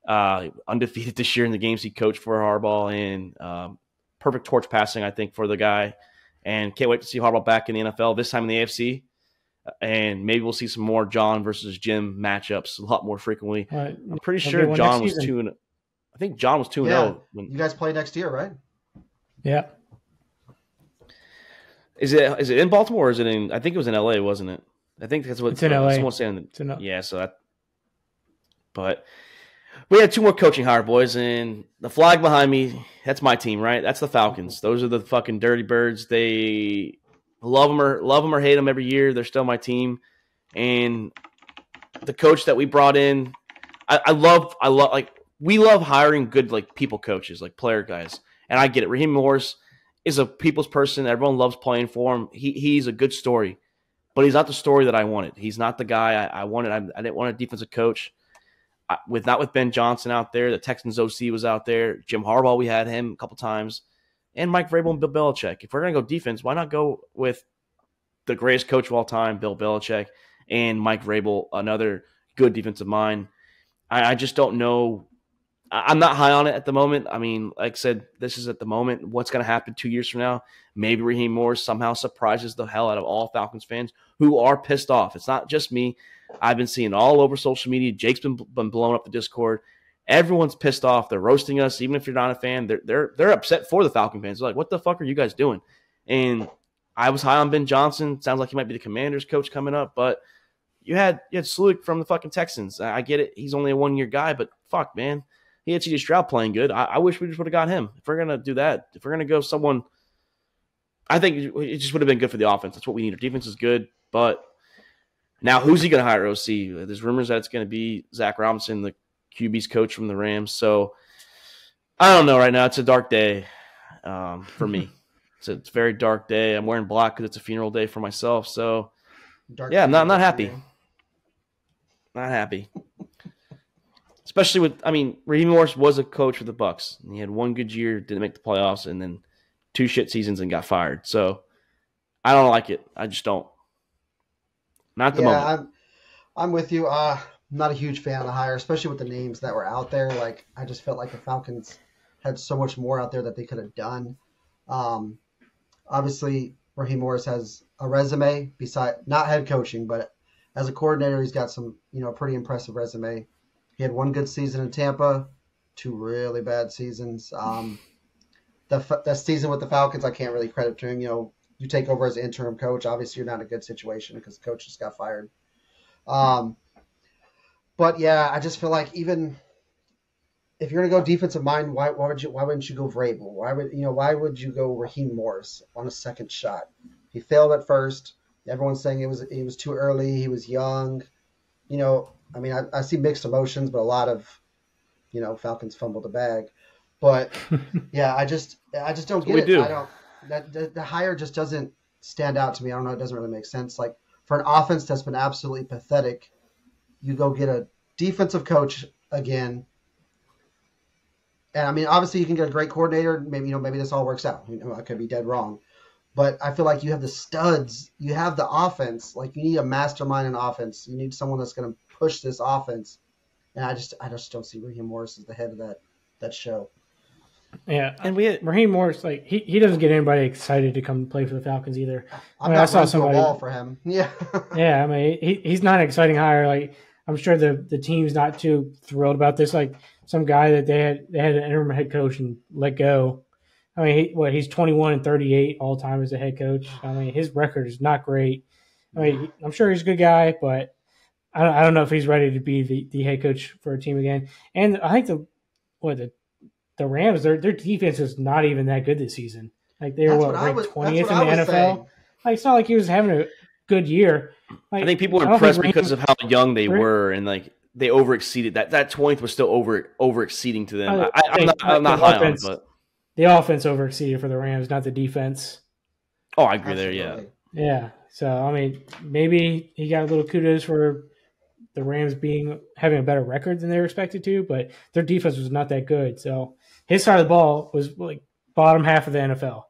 undefeated this year in the games he coached for Harbaugh, and perfect torch passing, I think, for the guy. And can't wait to see Harbaugh back in the NFL, this time in the AFC. And maybe we'll see some more John versus Jim matchups a lot more frequently. I'm pretty sure John was 2-0. I think John was 2-0. Yeah. You guys play next year, right? Yeah. Is it in Baltimore or is it in? I think it was in LA, wasn't it? I think that's what it's in LA. Someone's saying. Yeah, so that. But we had 2 more coaching hire, boys, and the flag behind me. That's my team, right? That's the Falcons. Those are the fucking dirty birds. They love them or hate them every year. They're still my team, and the coach that we brought in, I love we love hiring good like people coaches, like player guys, and I get it. Raheem Morris is a people's person. Everyone loves playing for him. He's a good story, but he's not the story that I wanted. He's not the guy I wanted. I didn't want a defensive coach. Not with Ben Johnson out there. The Texans OC was out there. Jim Harbaugh, we had him a couple times. And Mike Vrabel and Bill Belichick. If we're going to go defense, why not go with the greatest coach of all time, Bill Belichick, and Mike Vrabel, another good defensive mind? I just don't know. I'm not high on it at the moment. I mean, like I said, this is at the moment. What's going to happen 2 years from now? Maybe Raheem Morris somehow surprises the hell out of all Falcons fans who are pissed off. It's not just me. I've been seeing all over social media. Jake's been blowing up the Discord. Everyone's pissed off. They're roasting us. Even if you're not a fan, they're upset for the Falcon fans. They're like, what the fuck are you guys doing? And I was high on Ben Johnson. Sounds like he might be the Commanders coach coming up, but you had Sluick from the fucking Texans. I get it. He's only a 1 year guy, but fuck, man. He had C.J. Stroud playing good. I wish we just would have got him. If we're going to do that, if we're going to go someone, I think it just would have been good for the offense. That's what we need. Our defense is good, but now who's he going to hire OC? There's rumors that it's going to be Zach Robinson, the QB's coach from the Rams. So I don't know right now. It's a dark day for me. It's a very dark day. I'm wearing black because it's a funeral day for myself. So yeah, I'm not happy. Not happy. Especially with, I mean, Raheem Morris was a coach for the Bucs. And he had 1 good year, didn't make the playoffs, and then 2 shit seasons and got fired. So I don't like it. I just don't. Not at the moment. I'm with you. I'm not a huge fan of the hire, especially with the names that were out there. Like, I just felt like the Falcons had so much more out there that they could have done. Obviously, Raheem Morris has a resume beside not head coaching, but as a coordinator, he's got some, pretty impressive resume. He had 1 good season in Tampa, 2 really bad seasons. The season with the Falcons, I can't really credit to him. You take over as interim coach. Obviously, you're not in a good situation because the coach just got fired. But yeah, I just feel like even if you're gonna go defensive mind, why wouldn't you go Vrabel? Why would you go Raheem Morris on a second shot? He failed at first. Everyone's saying he was too early. He was young. I mean, I see mixed emotions, but a lot of Falcons fumbled the bag. But yeah, I just don't get it. I don't. The hire just doesn't stand out to me. I don't know. It doesn't really make sense. Like, for an offense that's been absolutely pathetic, you go get a defensive coach again. And I mean, obviously you can get a great coordinator. Maybe this all works out. I could be dead wrong. But I feel like you have the studs. You have the offense. Like, you need a mastermind in offense. You need someone that's going to push this offense. And I just don't see Raheem Morris as the head of that show. Yeah, and Raheem Morris, like, he doesn't get anybody excited to come play for the Falcons either. I saw somebody a wall for him. Yeah, yeah. I mean, he's not an exciting hire. Like, I'm sure the team's not too thrilled about this. Like, some guy that they had an interim head coach and let go. I mean, he's 21-38 all time as a head coach. I mean, his record is not great. I mean, I'm sure he's a good guy, but I don't know if he's ready to be the head coach for a team again. And I think the Rams, their defense is not even that good this season. Like, they were ranked 20th in the NFL. Saying. Like, it's not like he was having a good year. Like, I think people were impressed because of how young they were, and like they overexceeded that 20th was still overexceeding to them. I'm not high on it, but the offense overexceeded for the Rams, not the defense. Oh, I agree there. Yeah. Yeah. So I mean, maybe he got a little kudos for the Rams having a better record than they were expected to, but their defense was not that good. So his side of the ball was like bottom half of the NFL.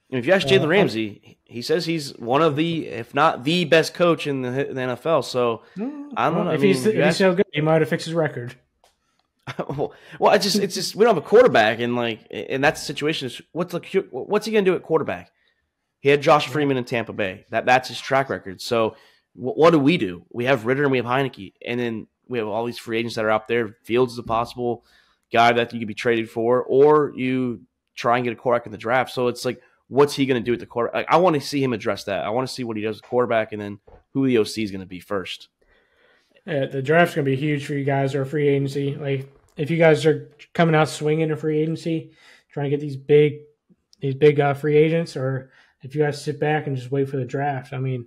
If you ask Jalen Ramsey, he says he's one of the, if not the best coach in the NFL. So I don't know. If he's so good, he might have fixed his record. Well, it's just we don't have a quarterback, and that's the situation. What's he going to do at quarterback? He had Josh Freeman in Tampa Bay. That's his track record. So what do? We have Ritter and we have Heineke, and then we have all these free agents that are out there. Fields is a possible guy that you could be traded for, or you try and get a quarterback in the draft. So it's like, what's he going to do with the quarterback? I want to see him address that. I want to see what he does with quarterback, and then who the OC is going to be first. The draft's going to be huge for you guys, or free agency. Like, if you guys are coming out swinging a free agency, trying to get these big free agents, or if you guys sit back and just wait for the draft. I mean,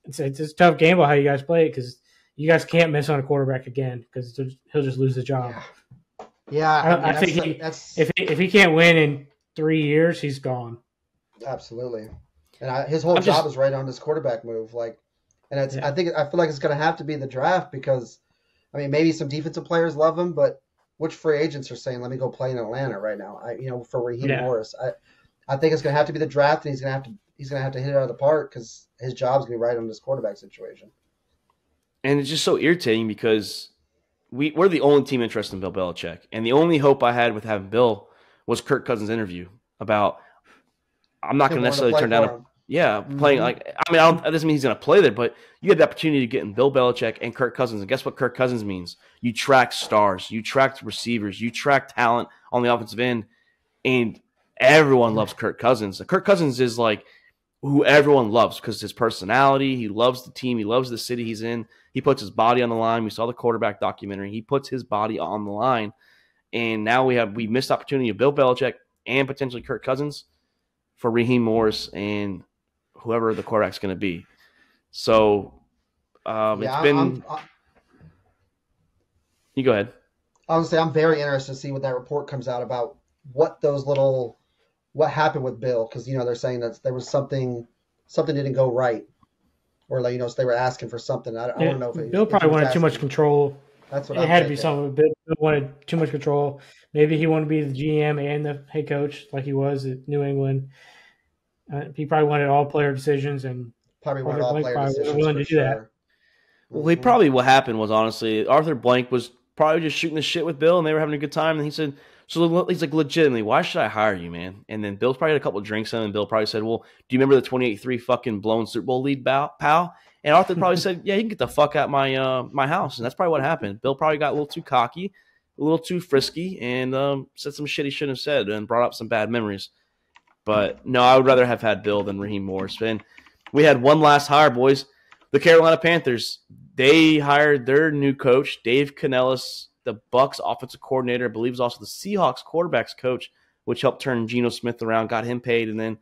it's a tough gamble how you guys play it, because you guys can't miss on a quarterback again, because he'll just lose the job. Yeah, I think if he can't win in 3 years, he's gone. Absolutely. And his whole job is right on this quarterback move. I feel like it's going to have to be the draft because, I mean, maybe some defensive players love him, but which free agents are saying, let me go play in Atlanta right now? For Raheem Morris, I think it's going to have to be the draft, and he's going to have to hit it out of the park because his job's going to be right on this quarterback situation. And it's just so irritating because we're the only team interested in Bill Belichick, and the only hope I had with having Bill was Kirk Cousins' interview about I'm not going to necessarily turn down playing that doesn't mean he's going to play there, but you had the opportunity to get in Bill Belichick and Kirk Cousins, and guess what Kirk Cousins means? You track stars, you track receivers, you track talent on the offensive end, and everyone loves Kirk Cousins. Kirk Cousins is like who everyone loves because his personality, he loves the team, he loves the city he's in. He puts his body on the line. We saw the quarterback documentary. He puts his body on the line. And now we missed the opportunity of Bill Belichick and potentially Kirk Cousins for Raheem Morris and whoever the quarterback's going to be. So it's been – you go ahead. I was going to say I'm very interested to see what that report comes out about what happened with Bill because, they're saying that there was something didn't go right. Or so they were asking for something. I don't know if Bill probably wanted too much control. That's what it had to be something. Bill wanted too much control. Maybe he wanted to be the GM and the head coach like he was at New England. He probably wanted all player decisions and probably wanted all player decisions. Willing to do that. Well, what happened was honestly Arthur Blank was probably just shooting the shit with Bill, and they were having a good time. And he said, "So he's like, legitimately, why should I hire you, man?" And then Bill's probably had a couple of drinks in, and Bill probably said, "Well, do you remember the 28-3 fucking blown Super Bowl lead, pal?" And Arthur probably said, "Yeah, you can get the fuck out my house." And that's probably what happened. Bill probably got a little too cocky, a little too frisky, and said some shit he shouldn't have said, and brought up some bad memories. But no, I would rather have had Bill than Raheem Morris. And we had one last hire, boys. The Carolina Panthers. They hired their new coach, Dave Canellis, the Bucs offensive coordinator. I believe was also the Seahawks quarterbacks coach, which helped turn Geno Smith around, got him paid, and then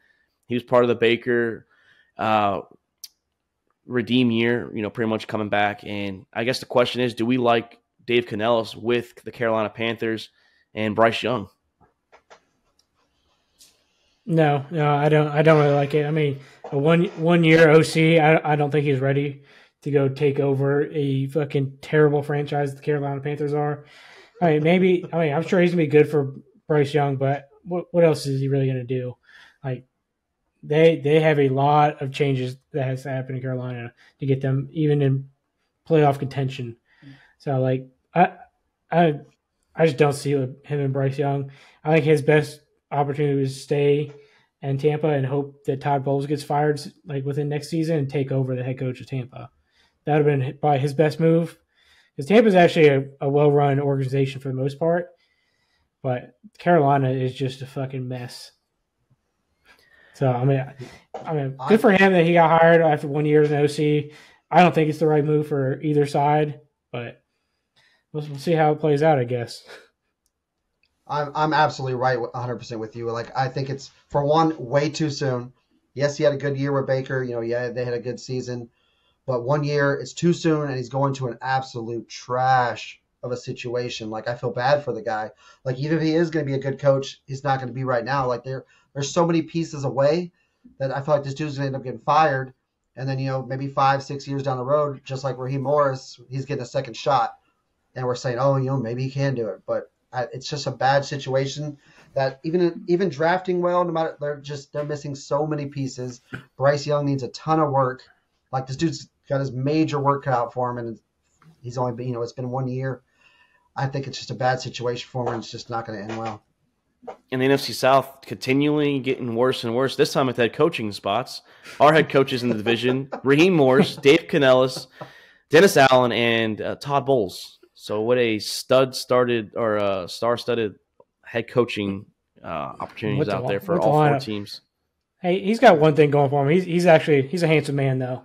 he was part of the Baker redeem year, pretty much coming back. And I guess the question is, do we like Dave Canellis with the Carolina Panthers and Bryce Young? No, I don't really like it. I mean, a one year OC, I don't think he's ready to go take over a fucking terrible franchise the Carolina Panthers are. I'm sure he's gonna be good for Bryce Young, but what else is he really gonna do? Like they have a lot of changes that has to happen in Carolina to get them even in playoff contention. So like I just don't see him and Bryce Young. I think his best opportunity is to stay in Tampa and hope that Todd Bowles gets fired like within next season and take over the head coach of Tampa. That would have been probably his best move because Tampa is actually a well-run organization for the most part, but Carolina is just a fucking mess. So I mean, good for him that he got hired after 1 year as an OC. I don't think it's the right move for either side, but we'll see how it plays out, I guess. I'm absolutely right, 100% with you. Like I think it's for one way too soon. Yes, he had a good year with Baker. They had a good season, but 1 year it's too soon, and he's going to an absolute trash of a situation. Like I feel bad for the guy. Like even if he is going to be a good coach, he's not going to be right now. Like there's so many pieces away that I feel like this dude's going to end up getting fired, and then maybe 5-6 years down the road, just like Raheem Morris, he's getting a second shot, and we're saying, oh, maybe he can do it, but. It's just a bad situation that even drafting well, no matter they're missing so many pieces. Bryce Young needs a ton of work. Like this dude's got his major work cut out for him, and he's only been it's been 1 year. I think it's just a bad situation for him, and it's just not going to end well. In the NFC South, continually getting worse and worse. This time with head coaching spots, our head coaches in the division: Raheem Morris, Dave Canellis, Dennis Allen, and Todd Bowles. So what a star-studded head coaching opportunities out there for all four teams. Hey, he's got one thing going for him. He's a handsome man though.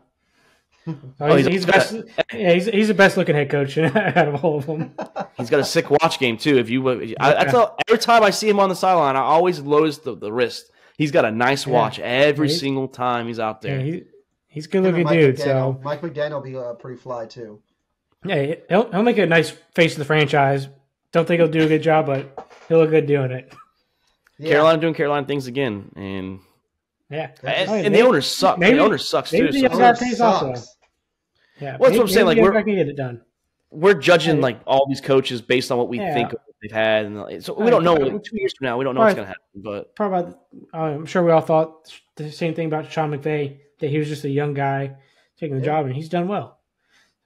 He's the best looking head coach out of all of them. He's got a sick watch game too. I tell every time I see him on the sideline, I always notice the wrist. He's got a nice watch every single time he's out there. Yeah, he's a good looking dude. So Mike McDaniel will be pretty fly too. Yeah, he'll make a nice face of the franchise. Don't think he'll do a good job, but he'll look good doing it. Yeah. Carolina doing Carolina things again, and Yeah. And the owner sucks. The owner sucks too. Maybe the young guy pays off though. Yeah. Well, that's what I'm saying. Like we're can get it done. We're judging like all these coaches based on what we think they've had, and so we don't know. Like, 2 years from now, we don't know what's going to happen. But probably, I'm sure we all thought the same thing about Sean McVay, that he was just a young guy taking the job, and he's done well.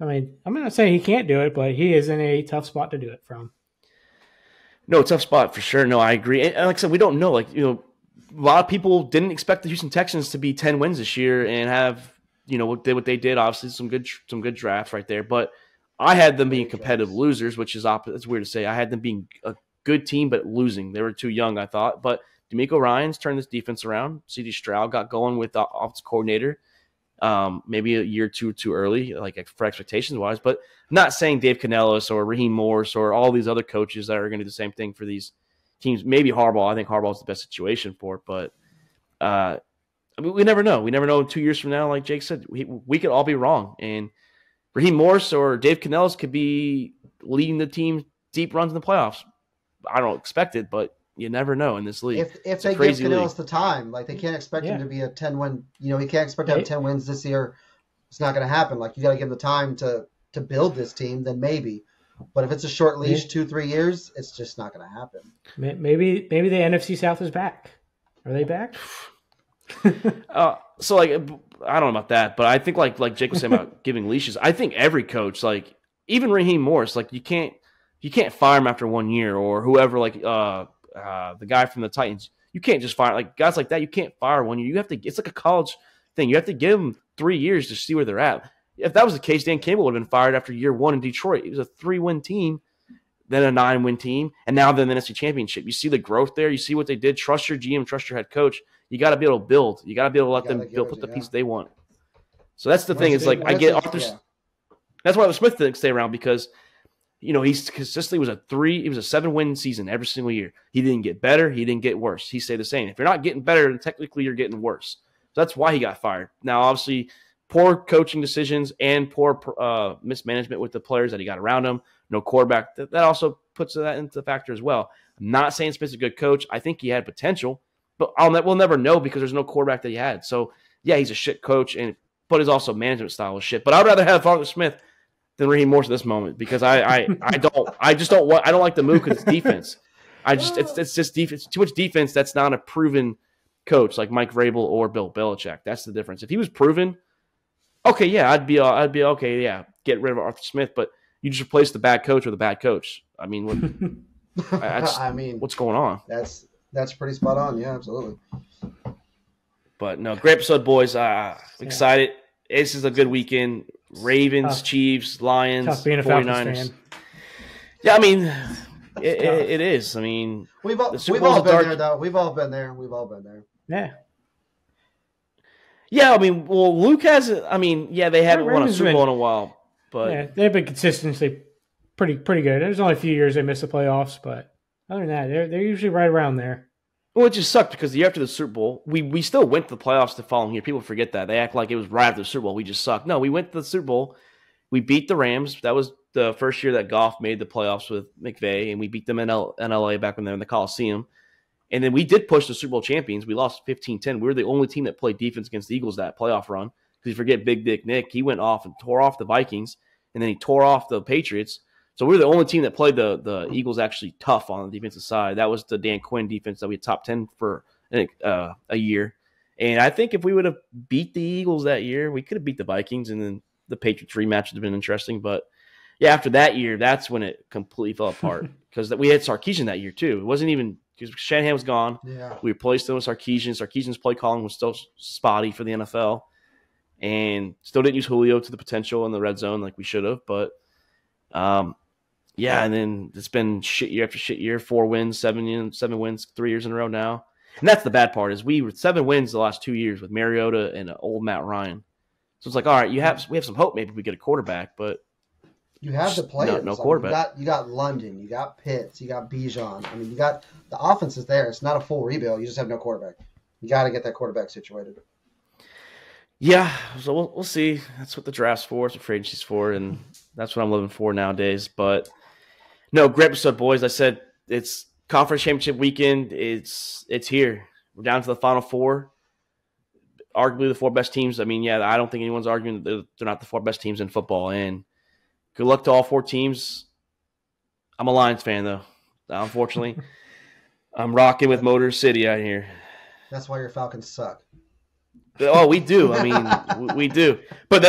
I mean, I'm not saying he can't do it, but he is in a tough spot to do it from. No, tough spot for sure. No, I agree. And like I said, we don't know. Like, a lot of people didn't expect the Houston Texans to be 10 wins this year and have, what they did. Obviously, some good drafts right there. But I had them being competitive losers, which is opposite. It's weird to say. I had them being a good team, but losing. They were too young, I thought. But D'Amico Ryans turned this defense around. C.D. Stroud got going with the offensive coordinator. Maybe a year or two too early, like for expectations wise, but not saying Dave Canellis or Raheem Morris or all these other coaches that are going to do the same thing for these teams. Maybe Harbaugh. I think Harbaugh is the best situation for it, but we never know. We never know 2 years from now, like Jake said, we could all be wrong. And Raheem Morris or Dave Canellis could be leading the team deep runs in the playoffs. I don't expect it, but you never know in this league. If they give Canellis the time, like they can't expect him to be a 10-win. He can't expect to have 10 wins this year. It's not going to happen. Like you got to give him the time to build this team. Then maybe, but if it's a short leash, 2-3 years, it's just not going to happen. Maybe the NFC South is back. Are they back? So like I don't know about that, but I think like Jake was saying about giving leashes. I think every coach, like even Raheem Morris, like you can't fire him after 1 year or whoever. Like the guy from the Titans, you can't just fire like guys like that. You can't fire 1 year. You have to. It's like a college thing. You have to give them 3 years to see where they're at. If that was the case, Dan Campbell would have been fired after year 1 in Detroit. It was a 3-win team, then a 9-win team, and now they're in the NFC Championship. You see the growth there. You see what they did. Trust your GM. Trust your head coach. You got to be able to build. You got to be able to let them build, put the pieces they want. So that's the thing. It's like I get Arthur. Yeah. That's why Arthur Smith didn't stay around because. He's consistently was a 7-win season every single year. He didn't get better. He didn't get worse. He stayed the same. If you're not getting better, then technically you're getting worse. So that's why he got fired. Now, obviously, poor coaching decisions and poor mismanagement with the players that he got around him. No quarterback. That also puts that into factor as well. I'm not saying Smith's a good coach. I think he had potential, but we'll never know because there's no quarterback that he had. So, yeah, he's a shit coach, but his also management style is shit. But I'd rather have Arthur Smith than Raheem Morris at this moment because I don't like the move because it's defense. It's just defense. Too much defense. That's not a proven coach like Mike Vrabel or Bill Belichick. That's the difference. If he was proven, okay, yeah, I'd be okay, yeah, get rid of Arthur Smith. But you just replace the bad coach with a bad coach. I mean, what's going on? That's pretty spot on. Yeah, absolutely. But no, great episode, boys. Excited. This is a good weekend. Ravens, Chiefs, Lions, 49ers. Yeah, I mean, it is. I mean, we've all been there, though. We've all been there. Yeah. Yeah, I mean, well, Luke has. I mean, yeah, they haven't won a Super Bowl in a while, but yeah, they've been consistently pretty good. There's only a few years they missed the playoffs, but other than that, they're usually right around there. Well, it just sucked because the year after the Super Bowl, we still went to the playoffs the following year. People forget that. They act like it was right after the Super Bowl. We just sucked. No, we went to the Super Bowl. We beat the Rams. That was the first year that Goff made the playoffs with McVay, and we beat them in LA back when they were in the Coliseum. And then we did push the Super Bowl champions. We lost 15-10. We were the only team that played defense against the Eagles that playoff run. Because you forget Big Dick Nick, he went off and tore off the Vikings, and then he tore off the Patriots. So we were the only team that played the Eagles actually tough on the defensive side. That was the Dan Quinn defense that we had top 10 for a year. And I think if we would have beat the Eagles that year, we could have beat the Vikings, and then the Patriots rematch would have been interesting. But, yeah, after that year, that's when it completely fell apart because we had Sarkisian that year too. It wasn't even – because Shanahan was gone. Yeah. We replaced him with Sarkisian. Sarkisian's play calling was still spotty for the NFL and still didn't use Julio to the potential in the red zone like we should have. But, yeah, and then it's been shit year after shit year, 4 wins, 7 wins, 3 years in a row now. And that's the bad part is we were 7 wins the last 2 years with Mariota and old Matt Ryan. So it's like, all right, we have some hope maybe we get a quarterback, but you have the players. No quarterback. You got London, you got Pitts, you got Bijan. I mean, you got the offense is there. It's not a full rebuild. You just have no quarterback. You got to get that quarterback situated. Yeah, so we'll see. That's what the draft's for. It's what free agency's for, and that's what I'm living for nowadays. But no, great episode, boys. I said it's conference championship weekend. It's here. We're down to the Final Four. arguably the 4 best teams. I mean, yeah, I don't think anyone's arguing that they're not the 4 best teams in football. And good luck to all 4 teams. I'm a Lions fan, though. Unfortunately, I'm rocking with Motor City out here. That's why your Falcons suck. Oh, we do. I mean, we do. But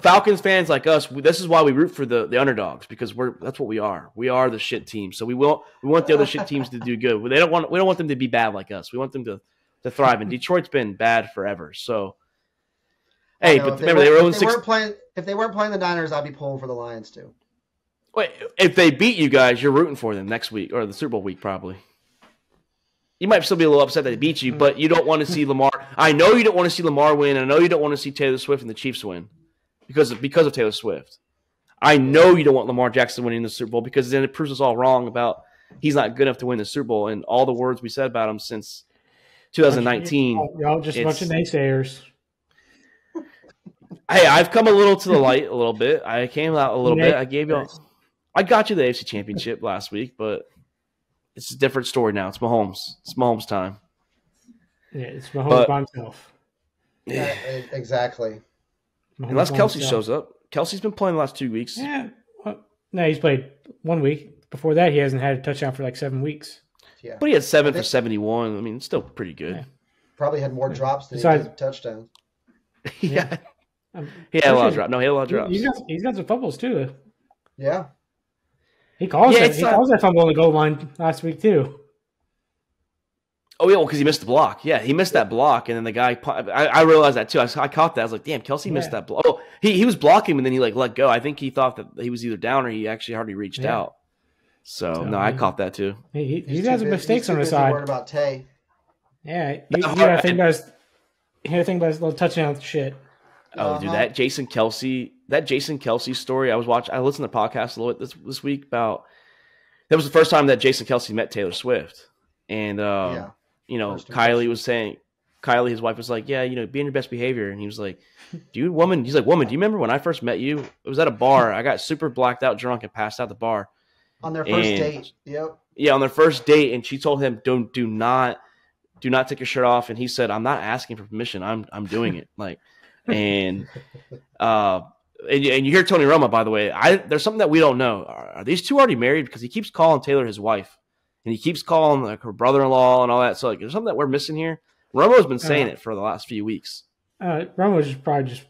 Falcons fans like us. This is why we root for the underdogs, because that's what we are. We are the shit team. So we want the other shit teams to do good. We don't want them to be bad like us. We want them to thrive. And Detroit's been bad forever. So hey, but remember they were 0-6. If they weren't playing the Niners, I'd be pulling for the Lions too. Wait, if they beat you guys, you're rooting for them next week or the Super Bowl week probably. You might still be a little upset that they beat you, but you don't want to see Lamar. I know you don't want to see Lamar win. I know you don't want to see Taylor Swift and the Chiefs win because of Taylor Swift. I know you don't want Lamar Jackson winning the Super Bowl because then it proves us all wrong about he's not good enough to win the Super Bowl and all the words we said about him since 2019. Y'all just a bunch of naysayers. Hey, I've come a little to the light a little bit. I came out a little bit. I got you the AFC Championship last week, but it's a different story now. It's Mahomes. It's Mahomes' time. Yeah, it's Mahomes by himself. Yeah, exactly. Mahomes Unless by Kelsey himself. shows up. Kelsey's been playing the last 2 weeks. Yeah. Well, no, he's played 1 week. Before that, he hasn't had a touchdown for like 7 weeks. Yeah. But he had 7 for 71. I mean, it's still pretty good. Yeah. Probably had more drops than he did touchdowns. Yeah. He had a lot of drops. No, he had a lot of drops. He's got some fumbles too. Yeah. He calls that fumble on the goal line last week too. Oh, yeah, well, because he missed the block. Yeah, he missed that block, and then the guy – I realized that too. I caught that. I was like, damn, Kelsey missed that block. Oh, he was blocking, and then he let go. I think he thought that he was either down or he actually already reached out. So, no, I caught that too. He's got some mistakes on his side. Worried about Tay. Yeah, you got to think about his little touchdown shit. Oh, dude, that Jason Kelsey story. I listened to the podcast a little bit this week about that was the first time that Jason Kelsey met Taylor Swift, and Kylie was saying, his wife was like, yeah, be on your best behavior, and he was like, woman, do you remember when I first met you? It was at a bar. I got super blacked out, drunk, and passed out the bar on their first date. Yep. Yeah, on their first date, and she told him, do not take your shirt off, and he said, I'm not asking for permission. I'm doing it. Like. And you hear Tony Romo, by the way. There's something that we don't know. Are these two already married? Because he keeps calling Taylor his wife, and he keeps calling like her brother-in-law and all that. So like, there's something that we're missing here. Romo's been saying it for the last few weeks. Romo's probably just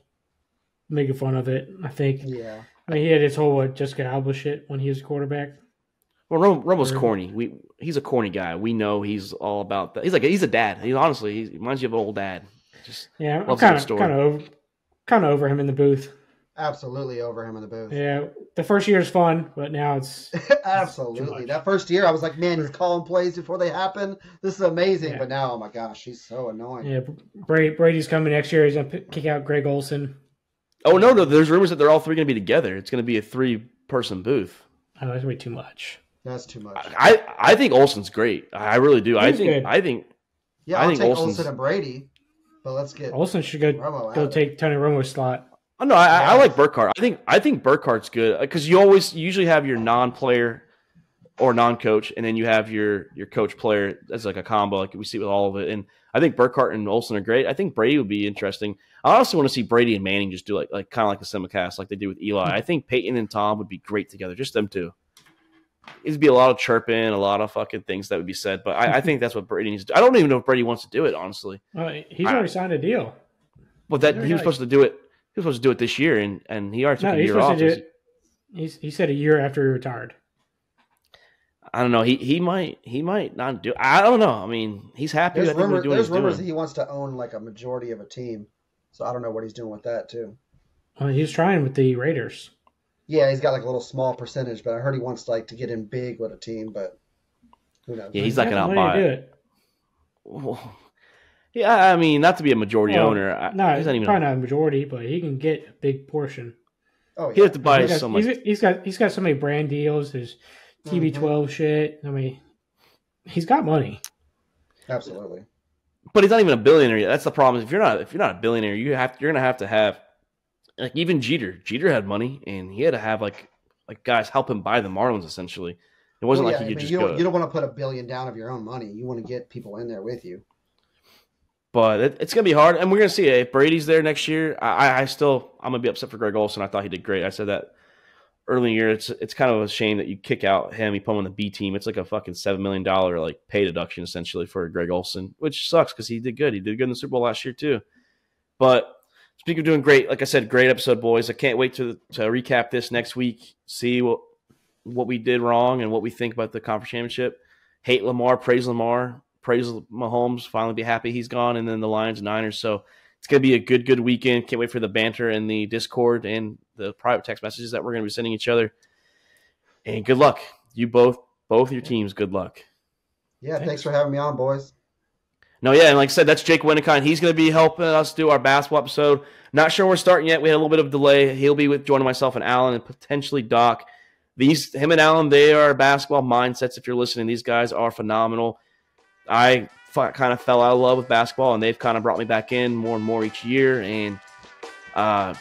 making fun of it. I think. Yeah. I mean, he had his whole Jessica Alba shit when he was quarterback. Well, Romo's corny. He's a corny guy. We know he's all about that. He's a dad. He reminds you of an old dad. I'm kind of over him in the booth. Absolutely over him in the booth. Yeah, the first year is fun, but now it's absolutely that first year. I was like, man, he's calling plays before they happen. This is amazing. Yeah. But now, oh my gosh, he's so annoying. Yeah, Brady's coming next year. He's gonna kick out Greg Olsen. Oh no, there's rumors that they're all 3 gonna be together. It's gonna be a 3-person booth. I know that's gonna be too much. That's too much. I think Olsen's great. I really do. I think I'll take Olsen and Brady. But let's get Olsen should go take Tony Romo's slot. Oh no, I like Burkhardt. I think Burkhardt's good because you usually have your non-player or non-coach, and then you have your coach player as like a combo, like we see with all of it. And I think Burkhardt and Olsen are great. I think Brady would be interesting. I also want to see Brady and Manning just do like kind of like a simulcast like they do with Eli. I think Peyton and Tom would be great together, just them two. It'd be a lot of chirping, a lot of fucking things that would be said. But I think that's what Brady needs to do. I don't even know if Brady wants to do it, honestly. He's already signed a deal. Well, he was supposed to do it. He was supposed to do it this year, and he already took a year off. He said a year after he retired. I don't know. He might not do. I don't know. I mean, he's happy. There's rumors that he wants to own like a majority of a team. So I don't know what he's doing with that too. He's trying with the Raiders. Yeah, he's got like a little small percentage, but I heard he wants like to get in big with a team, but who knows? Yeah, he's not going to outbuy it. Well, yeah, I mean, not to be a majority owner. He's not even probably not a majority, but he can get a big portion. Oh, yeah. He has to buy so much. He's got so many brand deals. There's TB12 shit. I mean, he's got money. Absolutely. But he's not even a billionaire yet. That's the problem. If you're not a billionaire, you're going to have like even Jeter. Jeter had money, and he had to have like guys help him buy the Marlins. Essentially, it wasn't like he could just go. You don't want to put $1 billion down of your own money. You want to get people in there with you. But it's going to be hard, and we're going to see if Brady's there next year. I'm going to be upset for Greg Olsen. I thought he did great. I said that early in the year. It's kind of a shame that you kick out him. You put him on the B team. It's like a fucking $7 million like pay deduction essentially for Greg Olsen, which sucks because he did good. He did good in the Super Bowl last year too. But speaking of doing great, like I said, great episode, boys. I can't wait to recap this next week, see what we did wrong and what we think about the conference championship. Hate Lamar, praise Mahomes, finally be happy he's gone, and then the Lions and Niners. So it's going to be a good weekend. Can't wait for the banter in the Discord and the private text messages that we're going to be sending each other. And good luck. You both your teams, good luck. Yeah, thanks for having me on, boys. No, yeah, and like I said, that's Jake Winnicott. He's going to be helping us do our basketball episode. Not sure we're starting yet. We had a little bit of delay. He'll be joining myself and Alan and potentially Doc. Him and Alan, they are basketball mindsets. If you're listening, these guys are phenomenal. I kind of fell out of love with basketball, and they've kind of brought me back in more and more each year. And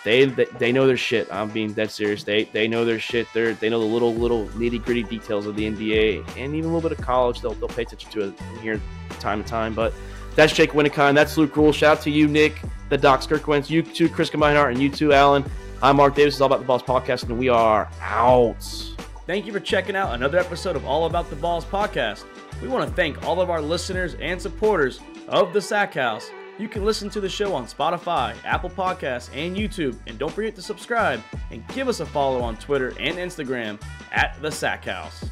they know their shit. I'm being dead serious. They know their shit. They know the little nitty gritty details of the NBA and even a little bit of college. They'll pay attention to it here time to time. But that's Jake Winnicott. That's Luke Rule. Shout out to you, Nick, the Doc Skirkwentz, you too, Chris Combinehart, and you too, Alan. I'm Mark Davis. It's All About the Balls podcast, and we are out. Thank you for checking out another episode of All About the Balls podcast. We want to thank all of our listeners and supporters of the Sack House. You can listen to the show on Spotify, Apple Podcasts, and YouTube. And don't forget to subscribe and give us a follow on Twitter and Instagram at the Sack House.